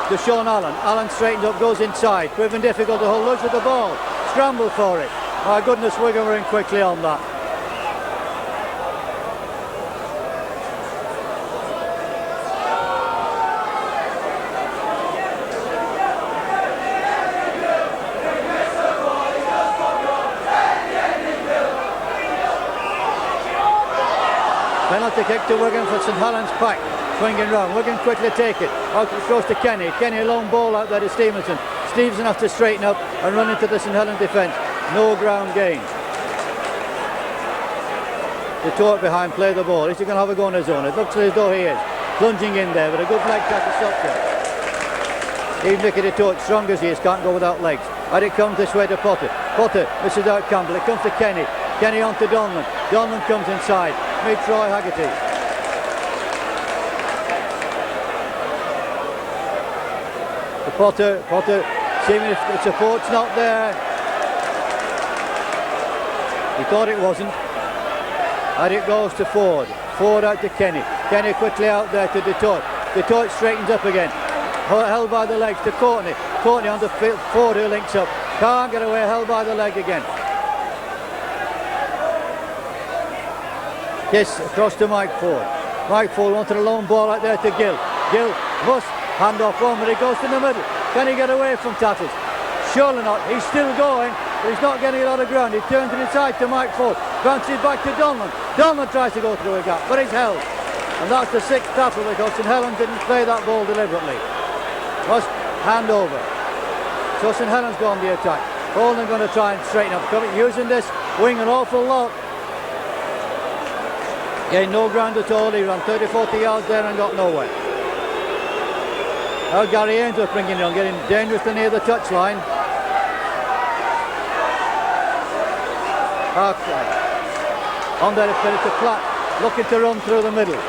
to Sean Allen. Allen straightens up, goes inside. Proving difficult to hold, looks at the ball. Scramble for it. My goodness, Wigan were in quickly on that. Penalty kick to Wigan for St Helens pack. Swinging round. Wigan quickly take it. Out goes to Kenny. Kenny a long ball out there to Stevenson. Stevenson has to straighten up and run into the St Helens defence. No ground gain. The Tort behind play the ball. Is he going to have a go on his own? It looks as though he is. Plunging in there with a good leg tackle stop there. Even Nicky the Tort, strong as he is, can't go without legs. And it comes this way to Potter. Potter misses out Campbell. It comes to Kenny. Kenny on to Donlan. Donlan comes inside. Meets Roy Haggerty. The Potter seeming if the support's not there. He thought it wasn't. And it goes to Ford. Ford out to Kenny. Kenny quickly out there to DeTort. DeTort straightens up again. Held by the legs to Courtney. Courtney on the field. Ford who links up. Can't get away. Held by the leg again. Kiss across to Mike Ford. Mike Ford wanted a long ball out there to Gill. Gill must hand off one, but he goes to the middle. Can he get away from tackles? Surely not. He's still going, but he's not getting a lot of ground. He turns it inside to Mike Ford. Bounces back to Donlan. Donlan tries to go through a gap, but he's held. And that's the sixth tackle because St Helens didn't play that ball deliberately. Must hand over. So St Helens go on the attack. Holden going to try and straighten up. Using this wing an awful lot. Gained no ground at all. He ran 30-40 yards there and got nowhere. Now Gary Ainsworth bringing it on, getting dangerously near the touchline. Half-line. On there it's a flat, looking to run through the middle.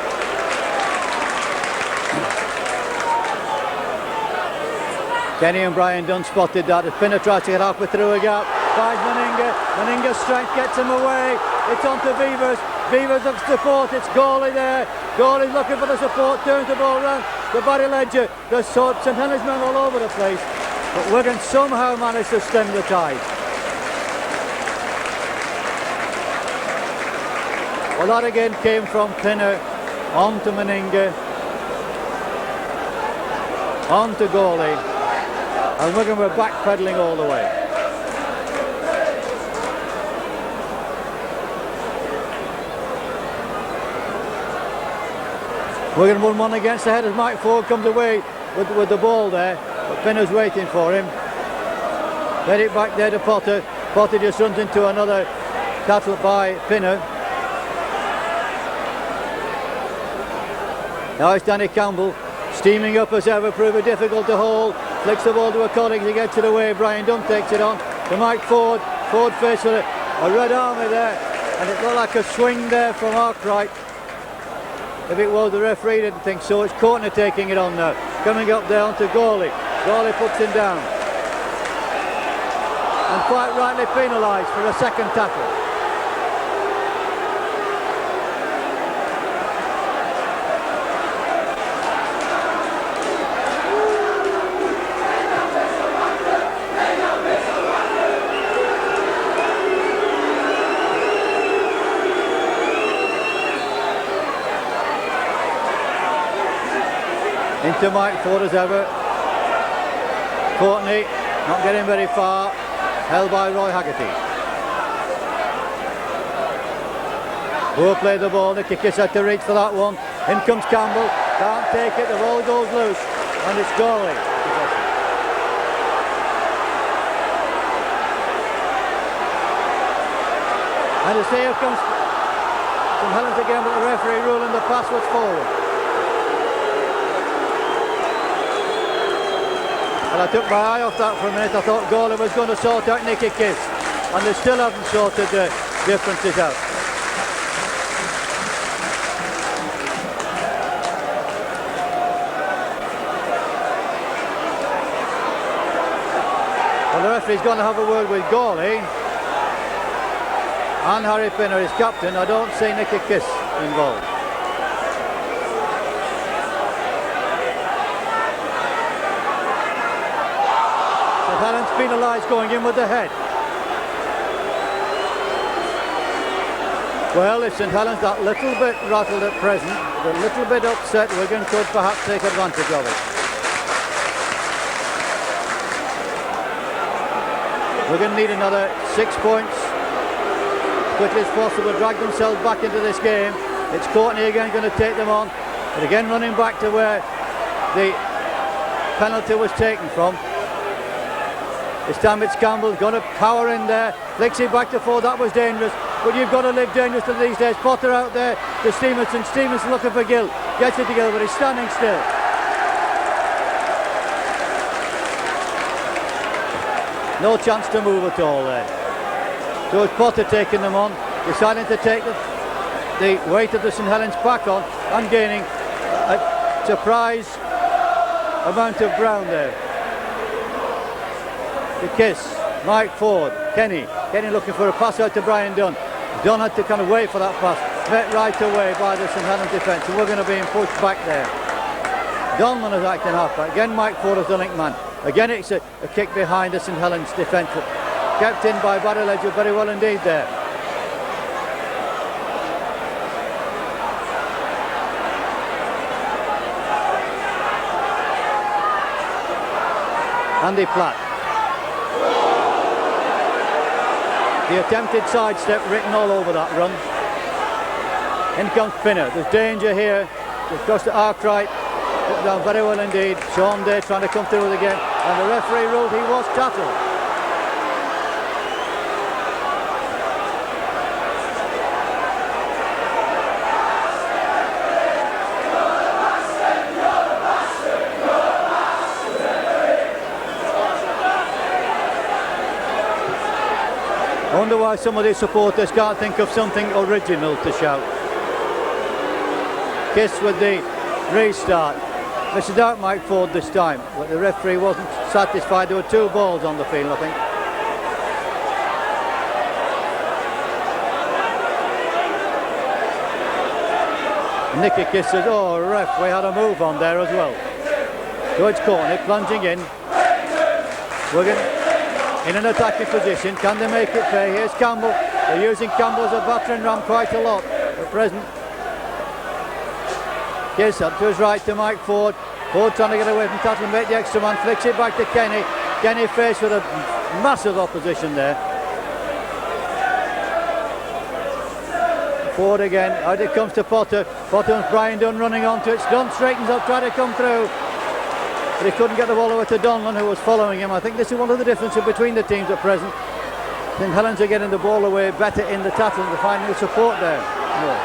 Kenny and Brian Dunn spotted that. As Pinner tries to get halfway through a gap. Finds Meninga. Meninga's strength gets him away. It's on to Beavers. Beavers of support. It's Gawley there. Gawley's looking for the support. Turns the ball round to Barry Ledger. There's St Helens men all over the place. But Wigan somehow managed to stem the tide. Well, that again came from Pinner. On to Meninga. On to Gawley. And Wigan were backpedaling all the way. Wigan 1-1 against the head as Mike Ford comes away with the ball there. But Pinner's waiting for him. Let it back there to Potter. Potter just runs into another tackle by Pinner. Now it's Danny Campbell Steaming up as ever, proving difficult to hold. Flicks the ball to a colleague to get it away. Brian Dunn takes it on to Mike Ford. Ford faced with a red army there, and it looked like a swing there from Arkwright. If it was, the referee didn't think so. It's Courtney taking it on now. Coming up there onto Gawley. Gawley puts him down. And quite rightly penalised for a second tackle. Into Mike Ford as ever. Courtney not getting very far, held by Roy Haggerty. Who played the ball, Nicky Kiss had to reach for that one. In comes Campbell, can't take it, the ball goes loose, and it's Gawley. And as here comes from Helens again, but the referee ruling the pass was forward. And I took my eye off that for a minute. I thought Gawley was going to sort out Nicky Kiss, and they still haven't sorted the differences out. Well, the referee's going to have a word with Gawley and Harry Pinner, his captain. I don't see Nicky Kiss involved. Helens penalised going in with the head. Well, if St Helens that little bit rattled at present, a little bit upset, Wigan could perhaps take advantage of it. Wigan need another 6 points as quickly as possible, drag themselves back into this game. It's Courtney again going to take them on, but again running back to where the penalty was taken from. This time it's Campbell, going to power in there, flicks it back to Ford. That was dangerous, but you've got to live dangerously these days. Potter out there to Stevenson, Stevenson looking for Gill, gets it together, but he's standing still. No chance to move at all there. So it's Potter taking them on, deciding to take the weight of the St Helens back on, and gaining a surprise amount of ground there. To Kiss, Mike Ford, Kenny looking for a pass out to Brian Dunn. Dunn had to kind of wait for that pass, met right away by the St Helens defence, and we're going to be pushed back there. Donlan is acting half-back, again Mike Ford is the link man. Again it's a kick behind the St Helens defence, kept in by Barry Ledger very well indeed there. Andy Platt. The attempted sidestep written all over that run. In comes Pinner. There's danger here. It's across to Arkwright. Put down very well indeed. Sean Day trying to come through it again. And the referee ruled he was tackled. I wonder why some of these supporters can't think of something original to shout. Kiss with the restart. Misses out Mike Ford this time, but the referee wasn't satisfied. There were 2 balls on the field, I think. Nicky Kiss says, oh ref, we had a move on there as well. George Courtney plunging in. Wigan in an attacking position. Can they make it fair? Here's Campbell. They're using Campbell as a battering ram quite a lot at present. Kiss up to his right to Mike Ford. Ford trying to get away from Tattle and make the extra man. Flicks it back to Kenny. Kenny faced with a massive opposition there. Ford again. Out it comes to Potter. Potter and Brian Dunn running onto it. Dunn straightens up, trying to come through. But he couldn't get the ball over to Donlan, who was following him. I think this is one of the differences between the teams at present. St Helens are getting the ball away better in the tackle and finding the support there. No.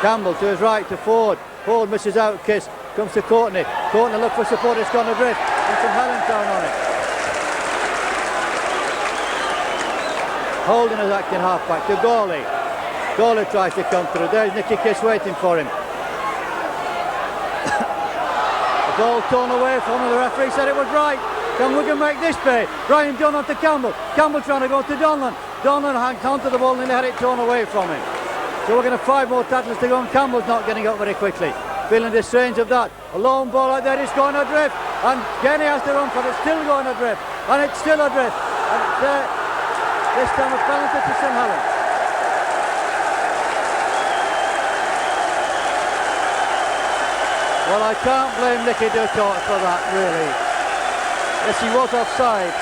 Campbell to his right to Ford. Ford misses out Kiss. Comes to Courtney. Courtney look for support. It's gone adrift. And St Helens down on it. Holden is acting half-back to Gawley. Gawley tries to come through. There's Nicky Kiss waiting for him. The ball torn away from him. The referee said it was right. Can Wigan make this pay? Brian Donlan to Campbell. Campbell trying to go to Donlan. Donlan hangs onto the ball and they had it torn away from him. So we're going to have 5 more tackles to go, and Campbell's not getting up very quickly. Feeling the strains of that. A long ball out there, it's going adrift. And Kenny has to run for it. It's still going adrift. And it's still adrift. And this time a penalty to St Helens. Well, I can't blame Nicky Ducourt for that, really. Yes, he was offside,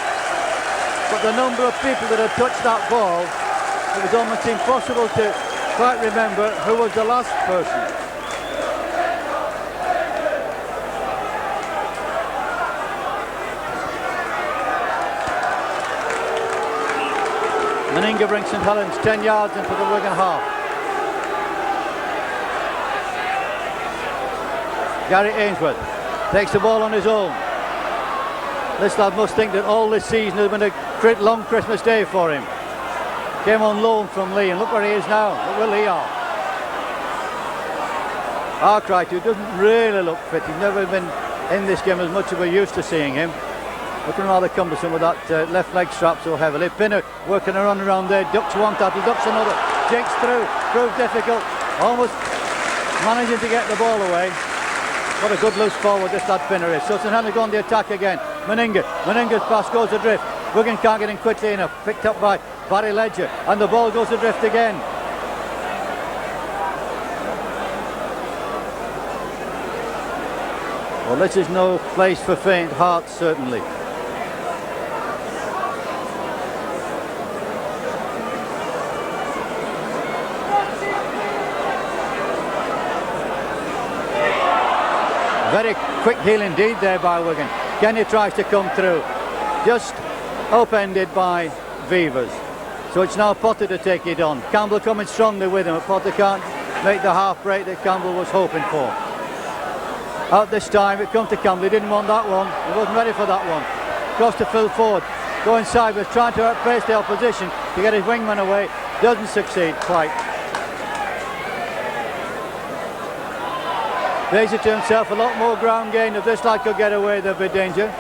but the number of people that had touched that ball, it was almost impossible to quite remember who was the last person. Meninga brings St Helens 10 yards into the Wigan half. Gary Ainsworth takes the ball on his own. This lad must think that all this season has been a long Christmas day for him. Came on loan from Lee, and look where he is now. Look where Lee are. Arkwright, who doesn't really look fit. He's never been in this game as much as we're used to seeing him. Looking rather cumbersome with that left leg strap so heavily. Pinner working a run around there. Ducks one tackle, ducks another. Jinks through. Proved difficult. Almost managing to get the ball away. What a good loose forward this lad Pinner is. So St Helens go on the attack again. Meninga's pass goes adrift. Wigan can't get in quickly enough. Picked up by Barry Ledger. And the ball goes adrift again. Well, this is no place for faint hearts, certainly. Very quick heel indeed there by Wigan. Kenny tries to come through. Just upended by Vivers. So it's now Potter to take it on. Campbell coming strongly with him, but Potter can't make the half break that Campbell was hoping for. Out this time, it comes to Campbell. He didn't want that one. He wasn't ready for that one. Goes to Phil Ford. Going sideways, trying to outpace the opposition to get his wingman away. Doesn't succeed quite. Plays it to himself, a lot more ground gain. If this lad could get away, there'd be danger.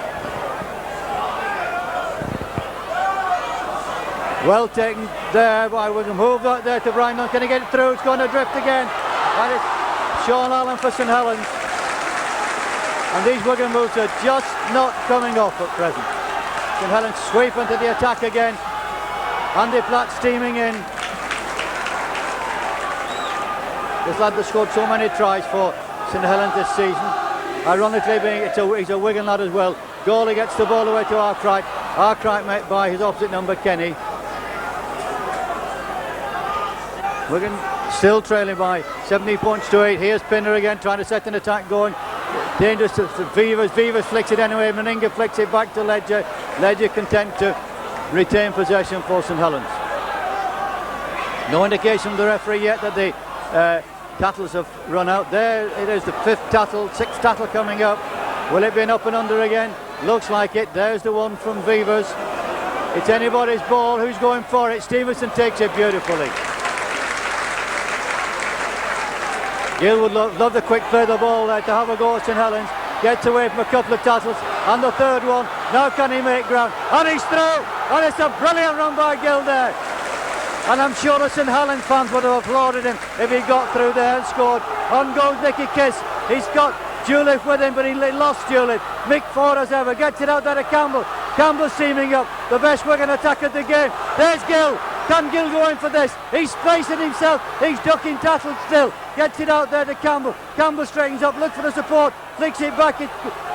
Well taken there by Wigan. Moved out there to Brian. Can he get it through? It's going to drift again. And it's Sean Allen for St Helens. And these Wigan moves are just not coming off at present. St Helens sweep into the attack again. Andy Platt steaming in. This lad that scored so many tries for St Helens this season. Ironically, he's a Wigan lad as well. Gawley gets the ball away to Arkwright. Arkwright met by his opposite number, Kenny. Wigan still trailing by 17 points to 8. Here's Pinner again, trying to set an attack going. Dangerous to Vivers. Vivers flicks it anyway. Meninga flicks it back to Ledger. Ledger content to retain possession for St Helens. No indication from the referee yet that the tackles have run out. There it is, the 5th tackle, 6th tackle coming up. Will it be an up and under again? Looks like it. There's the one from Vivers. It's anybody's ball. Who's going for it? Stevenson takes it beautifully. Gill would love the quick play of the ball there to have a go at St Helens. Gets away from a couple of tackles. And the third one. Now can he make ground? And he's through. And it's a brilliant run by Gill there. And I'm sure the St Helens fans would have applauded him if he got through there and scored. On goes Nicky Kiss. He's got Juliff with him, but he lost Juliff. Mick Ford as ever gets it out there to Campbell. Campbell seaming up, the best Wigan attack of the game. There's Gill. Can Gill go in for this? He's facing himself. He's ducking tackles still. Gets it out there to Campbell. Campbell straightens up, looks for the support, flicks it back. It's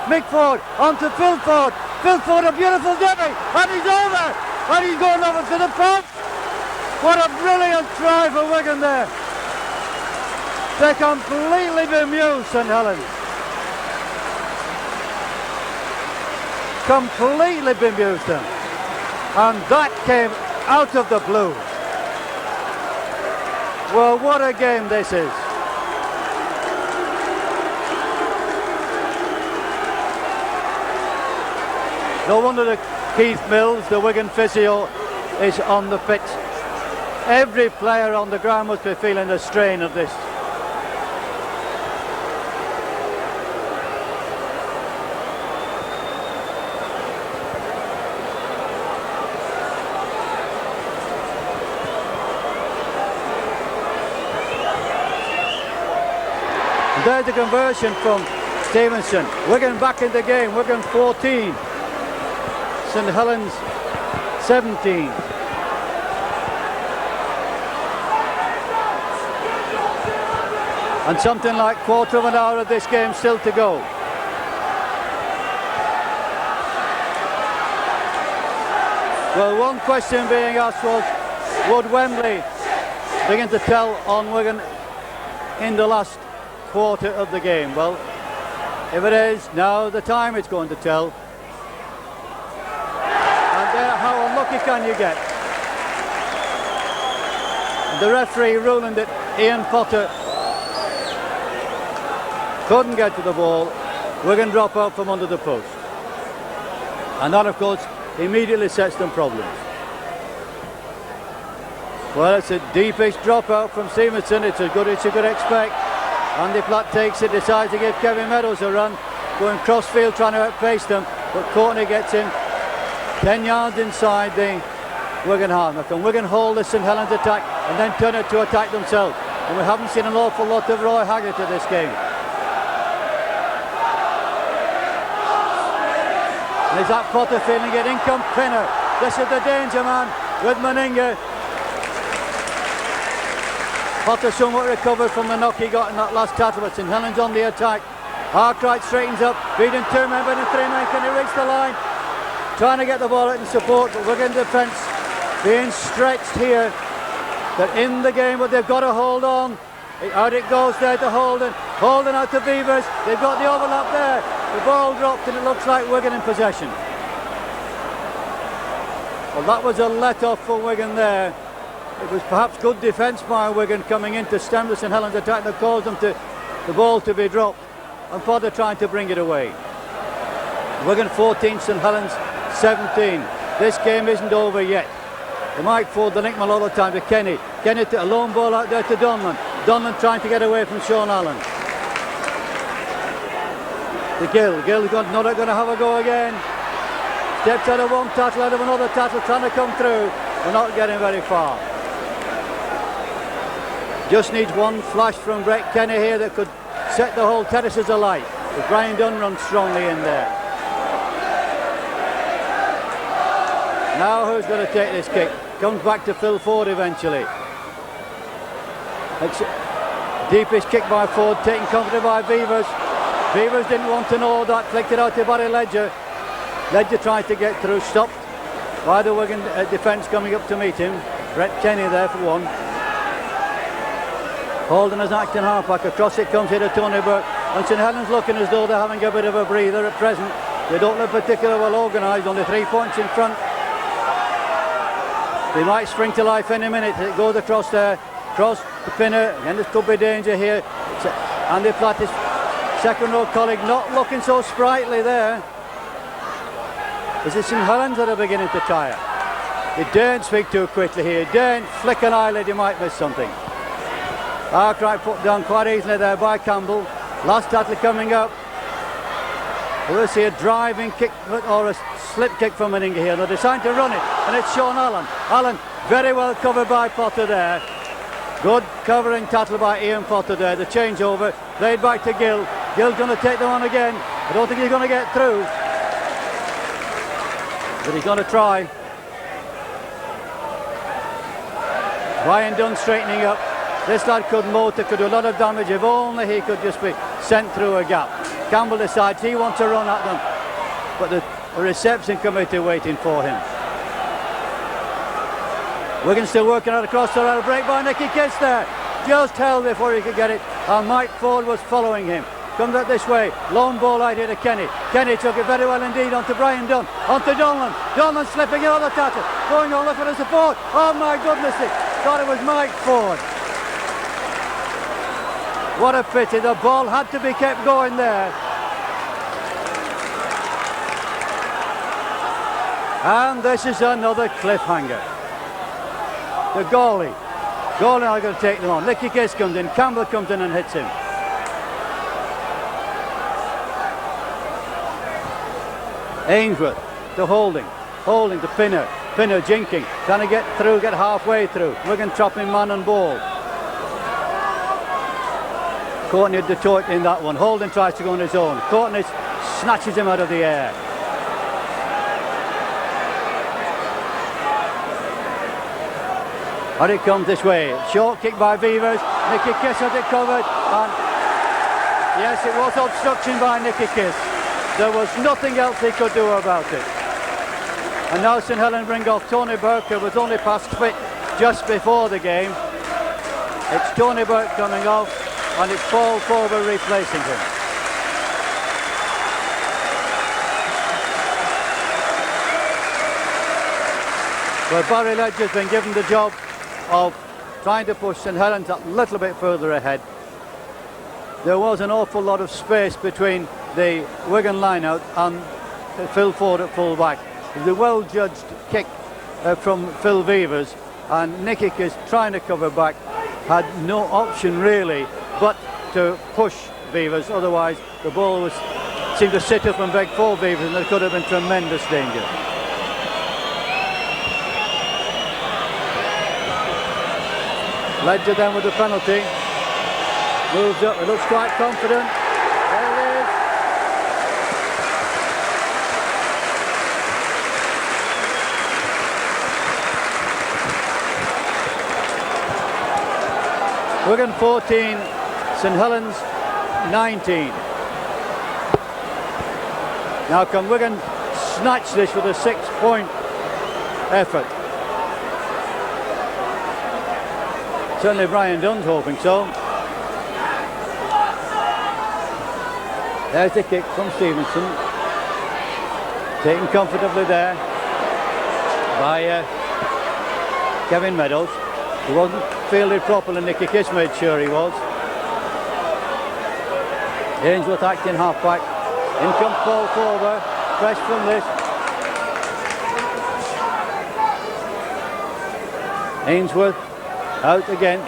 Mick Ford onto Phil Ford. Phil Ford, a beautiful divvy, and he's over. And he's going over to the post. What a brilliant try for Wigan there. They're completely bemused, St Helens. Completely bemused them. And that came out of the blue. Well, what a game this is. No wonder that Keith Mills, the Wigan physio, is on the pitch. Every player on the ground must be feeling the strain of this. And there's the conversion from Stevenson. Wigan back in the game. Wigan 14. St Helens 17. And something like quarter of an hour of this game still to go. Well, one question being asked was, would Wembley begin to tell on Wigan in the last quarter of the game? Well, if it is, now the time it's going to tell. And there, how unlucky can you get? The referee ruling that Ian Potter couldn't get to the ball. Wigan drop out from under the post. And that, of course, immediately sets them problems. Well, it's a deepish dropout from Stevenson. It's as good as you could expect. Andy Platt takes it, decides to give Kevin Meadows a run, going crossfield trying to outpace them, but Courtney gets him 10 yards inside the Wigan half. Can Wigan hold the St Helens attack and then turn it to attack themselves? And we haven't seen an awful lot of Roy Haggart in this game. And is that Potter feeling it? In comes Pinner. This is the danger man with Meninga. Potter somewhat recovered from the knock he got in that last tackle, but St Helens on the attack. Arkwright straightens up, beating 2 men, but in 3 men. Can he reach the line? Trying to get the ball out in support, but Wigan defence being stretched here. They're in the game, but they've got to hold on. Out it goes there to Holden. Holden out to Beavers. They've got the overlap there. The ball dropped and it looks like Wigan in possession. Well, that was a let-off for Wigan there. It was perhaps good defence by Wigan coming in to stem the St Helens attack that caused them to the ball to be dropped, and Potter trying to bring it away. Wigan 14, St Helens 17. This game isn't over yet. The Mike Ford, the link all the time to Kenny. Kenny to a lone ball out there to Donlan. Donlan trying to get away from Sean Allen. To Gill. Gill's not going to have a go again. Steps out of one tackle, out of another tackle, trying to come through. We're not getting very far. Just needs one flash from Brett Kenny here that could set the whole terraces alight. But Brian Dunn runs strongly in there. Now who's going to take this kick? Comes back to Phil Ford eventually. Deepest kick by Ford, taken comfortably by Beavers. Beavers didn't want to know that, flicked it out to Barry Ledger. Ledger tried to get through, stopped by the Wigan defence coming up to meet him. Brett Kenny there for one. Holden as acting halfback, across it comes here to Tony Burke. And St Helens looking as though they're having a bit of a breather at present. They don't look particularly well organised, only 3 points in front. They might spring to life any minute. It goes across there, cross to Pinner, and there could be danger here. Andy Platt, his second row colleague, not looking so sprightly there. Is it St Helens that are beginning to tire? You daren't speak too quickly here. You daren't flick an eyelid, you might miss something. Arkwright put down quite easily there by Campbell. Last tackle coming up. We'll see a driving kick or a slip kick from Meninga here. They're deciding to run it, and it's Sean Allen. Allen very well covered by Potter there. Good covering tackle by Ian Potter there. The changeover, played back to Gill. Gill's going to take them on again. I don't think he's going to get through, but he's going to try. Brian Dunn straightening up. This lad could motor, could do a lot of damage if only he could just be sent through a gap. Campbell decides he wants to run at them, but the reception committee waiting for him. Wigan still working out across the line. Break by Nicky Kiss there. Just held before he could get it, and Mike Ford was following him. Comes out this way. Long ball out here to Kenny. Kenny took it very well indeed onto Brian Dunn. Onto Donlan. Donlan slipping another tackle. Going on, look for the support. Oh my goodness, thought it was Mike Ford. What a pity. The ball had to be kept going there. And this is another cliffhanger. The goalie now going to take them on. Nicky Kiss comes in, Campbell comes in and hits him. Ainsworth to Holding to Pinner jinking, trying to get through, get halfway through. Wigan chopping man and ball. Courtney had Detroit in that one. Holding tries to go on his own. Courtney snatches him out of the air. And it comes this way. Short kick by Beavers. Nicky Kiss has it covered. And yes, it was obstruction by Nicky Kiss. There was nothing else he could do about it. And now St Helens bring off Tony Burke, who was only past fit just before the game. It's Tony Burke coming off, and it's Paul Forber replacing him. Well, Barry Ledger's been given the job of trying to push St Helens a little bit further ahead. There was an awful lot of space between the Wigan line-out and Phil Ford at full-back. It was a well-judged kick from Phil Beavers, and Nicky Kiss, trying to cover back, had no option really but to push Beavers. Otherwise the ball seemed to sit up and beg for Beavers, and there could have been tremendous danger. Ledger then with the penalty. Moves up, it looks quite confident. There it is. Wigan 14, St Helens 19. Now can Wigan snatch this with a 6-point effort? Certainly Brian Dunn's hoping so. There's the kick from Stevenson. Taken comfortably there by Kevin Meadows. He wasn't fielded properly, Nicky Kiss made sure he was. Ainsworth acting half-back. In comes Paul Forber, fresh from this. Ainsworth out again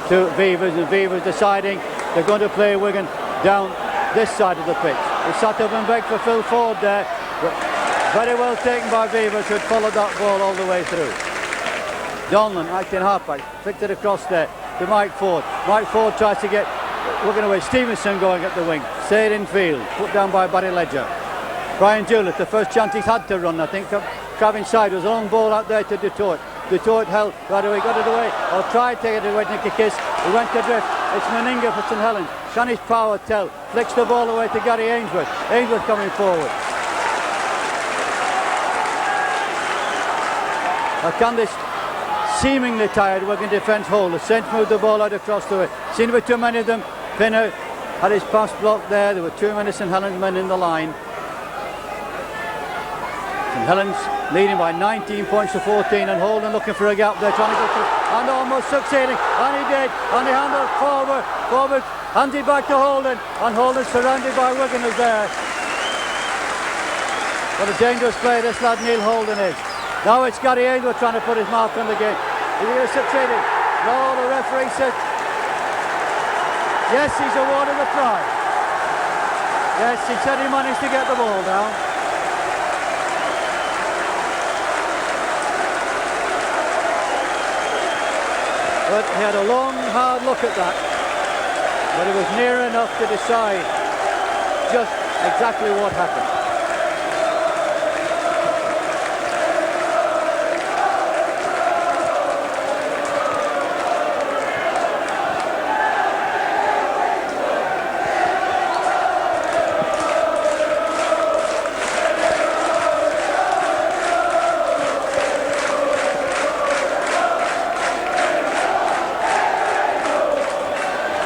to Beavers, and Beavers deciding they're going to play Wigan down this side of the pitch. He sat up and begged for Phil Ford there, but very well taken by Beavers, who had followed that ball all the way through. Donlan acting halfback, flicked it across there to Mike Ford. Mike Ford tries to get Wigan away. Stevenson going at the wing, stayed in field, put down by Barry Ledger. Brian Juliet, the first chance he's had to run, I think, Trav inside. It was a long ball out there to Detroit. Detroit held right away, got it away, or tried to get it away. Nicky Kiss, he went adrift. It's Meninga for St Helens. Can his power tell? Flicks the ball away to Gary Ainsworth. Ainsworth coming forward. Now can this seemingly tired Wigan defence hold? The Saints moved the ball out across the way. Seemed to be too many of them. Pinner had his pass blocked there. There were too many St Helens men in the line. St Helens leading by 19 points to 14, and Holden looking for a gap there, trying to go through, and almost succeeding, and he did, and he handled forward, hands it back to Holden, and Holden surrounded by Wiganers there. What a dangerous player this lad Neil Holden is. Now it's Gary Ainsworth trying to put his mark on the game. Is he going to succeed? No, the referee says yes, he's awarded the prize. Yes, he said he managed to get the ball down. But he had a long, hard look at that, but it was near enough to decide just exactly what happened.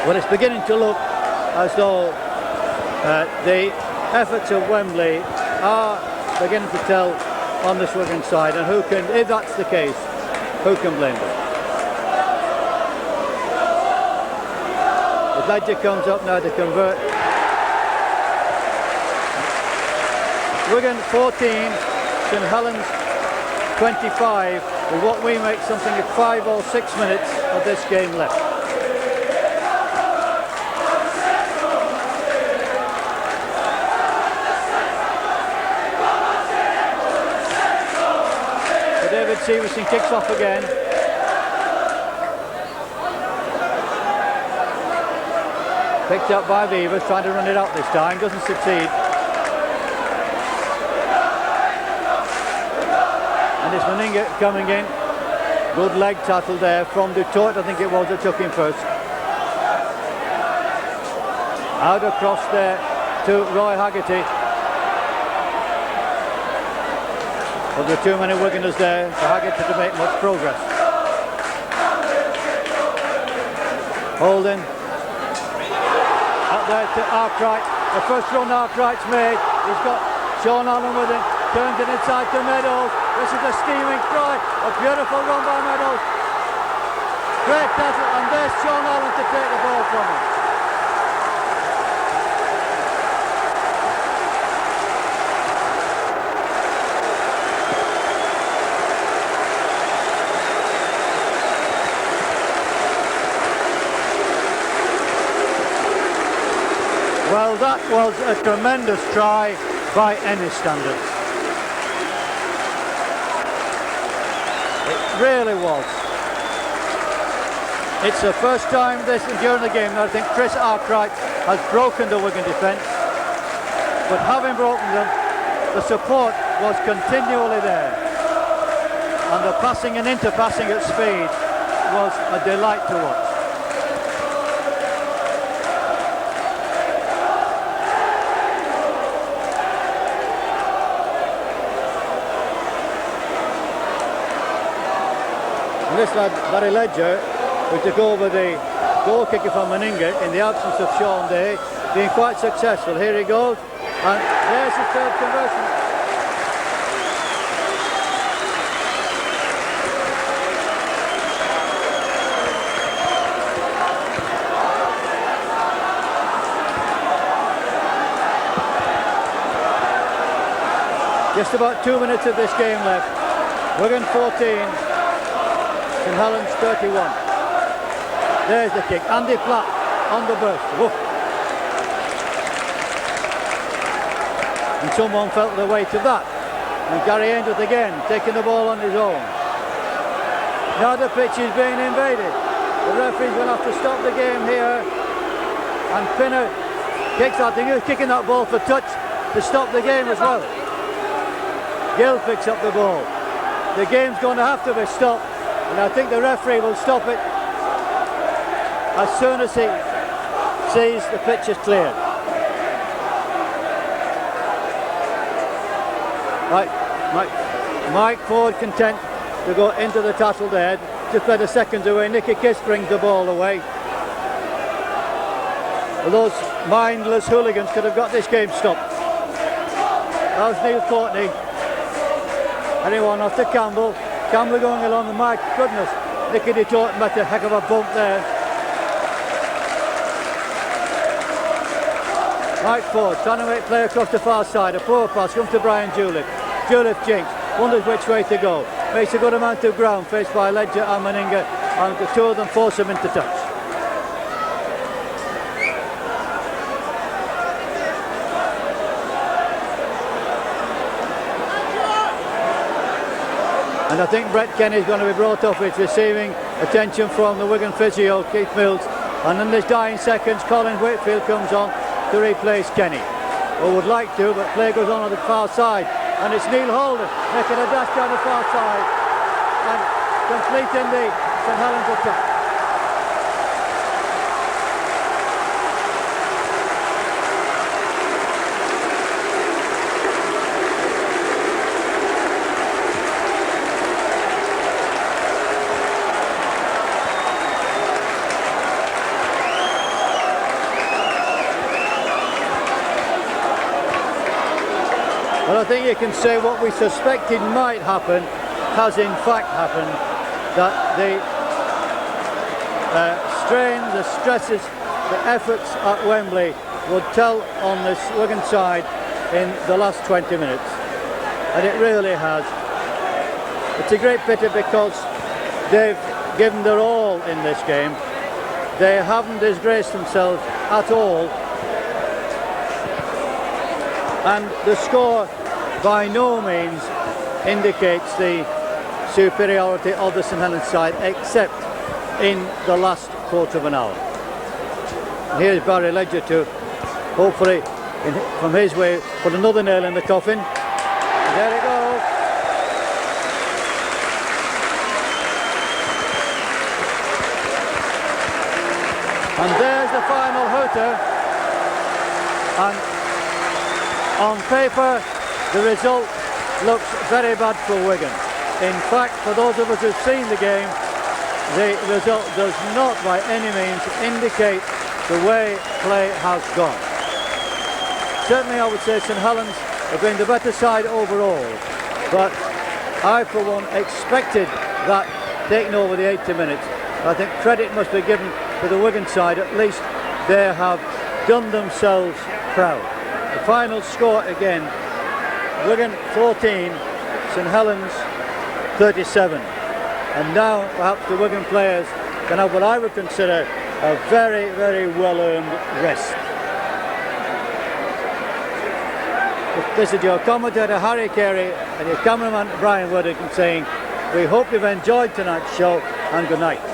Well, it's beginning to look as though the efforts of Wembley are beginning to tell on this Wigan side, and who can, if that's the case, who can blame them? The Ledger comes up now to convert. Wigan 14, St Helens 25 with what we make something like 5 or 6 minutes of this game left. So David Severson kicks off again. Picked up by Beavers, trying to run it out this time, doesn't succeed. And it's Meninga coming in. Good leg tackle there from Dutoit, I think it was, that took him first. Out across there to Roy Haggerty. But there are too many Wiganers there for Haggerty to make much progress. Holding. Up there to Arkwright. The first run Arkwright's made. He's got Sean Allen with him. Turns it inside to Meadows. This is a steaming try. A beautiful run by Meadows. Great tackle, and there's Sean Allen to take the ball from him. Well, that was a tremendous try by any standards. It really was. It's the first time during the game that I think Chris Arkwright has broken the Wigan defence. But having broken them, the support was continually there. And the passing and interpassing at speed was a delight to watch. And this lad, Barry Ledger, who took over the goal kicker from Meninga in the absence of Sean Day, being quite successful. Here he goes, and there's his third conversion. Just about 2 minutes of this game left. Wigan 14. St Helens 31. There's the kick. Andy Platt on the burst. Woof. And someone felt their way to that. And Gary Ainsworth again taking the ball on his own. Now the pitch is being invaded. The referee's going to have to stop the game here. And Pinner kicks out. He was kicking that ball for touch to stop the game as well. Gill picks up the ball. The game's going to have to be stopped. And I think the referee will stop it as soon as he sees the pitch is cleared. Right, Mike Ford content to go into the tassel there. Just let the seconds away. Nicky Kiss brings the ball away. Those mindless hooligans could have got this game stopped. That was Neil Courtney. Anyone off to Campbell. Campbell going along, and my goodness, Nicky Dutoit met a heck of a bump there. Mike Ford trying to make play across the far side. A poor pass comes to Brian Juliff. Juliff jinks, wonders which way to go. Makes a good amount of ground faced by Ledger and Meninga, and the two of them force him into touch. And I think Brett Kenny is going to be brought off. It's receiving attention from the Wigan physio, Keith Mills. And in this dying seconds, Colin Whitfield comes on to replace Kenny. Or would like to, but play goes on the far side. And it's Neil Holden making a dash down the far side and completing the St Helens attack. Well, I think you can say what we suspected might happen has in fact happened, that the strain, the stresses, the efforts at Wembley would tell on this Wigan side in the last 20 minutes. And it really has. It's a great pity because they've given their all in this game. They haven't disgraced themselves at all, and the score by no means indicates the superiority of the St Helens side, except in the last quarter of an hour. Here's Barry Ledger to hopefully from his way put another nail in the coffin. There it goes. And there's the final hooter, and on paper the result looks very bad for Wigan. In fact, for those of us who've seen the game, the result does not by any means indicate the way play has gone. Certainly I would say St Helens have been the better side overall, but I for one expected that taking over the 80 minutes. I think credit must be given to the Wigan side. At least they have done themselves proud. The final score again, Wigan 14, St Helens 37. And now perhaps the Wigan players can have what I would consider a very, very well-earned rest. This is your commentator Harry Carey and your cameraman Brian Worthington saying, we hope you've enjoyed tonight's show and good night.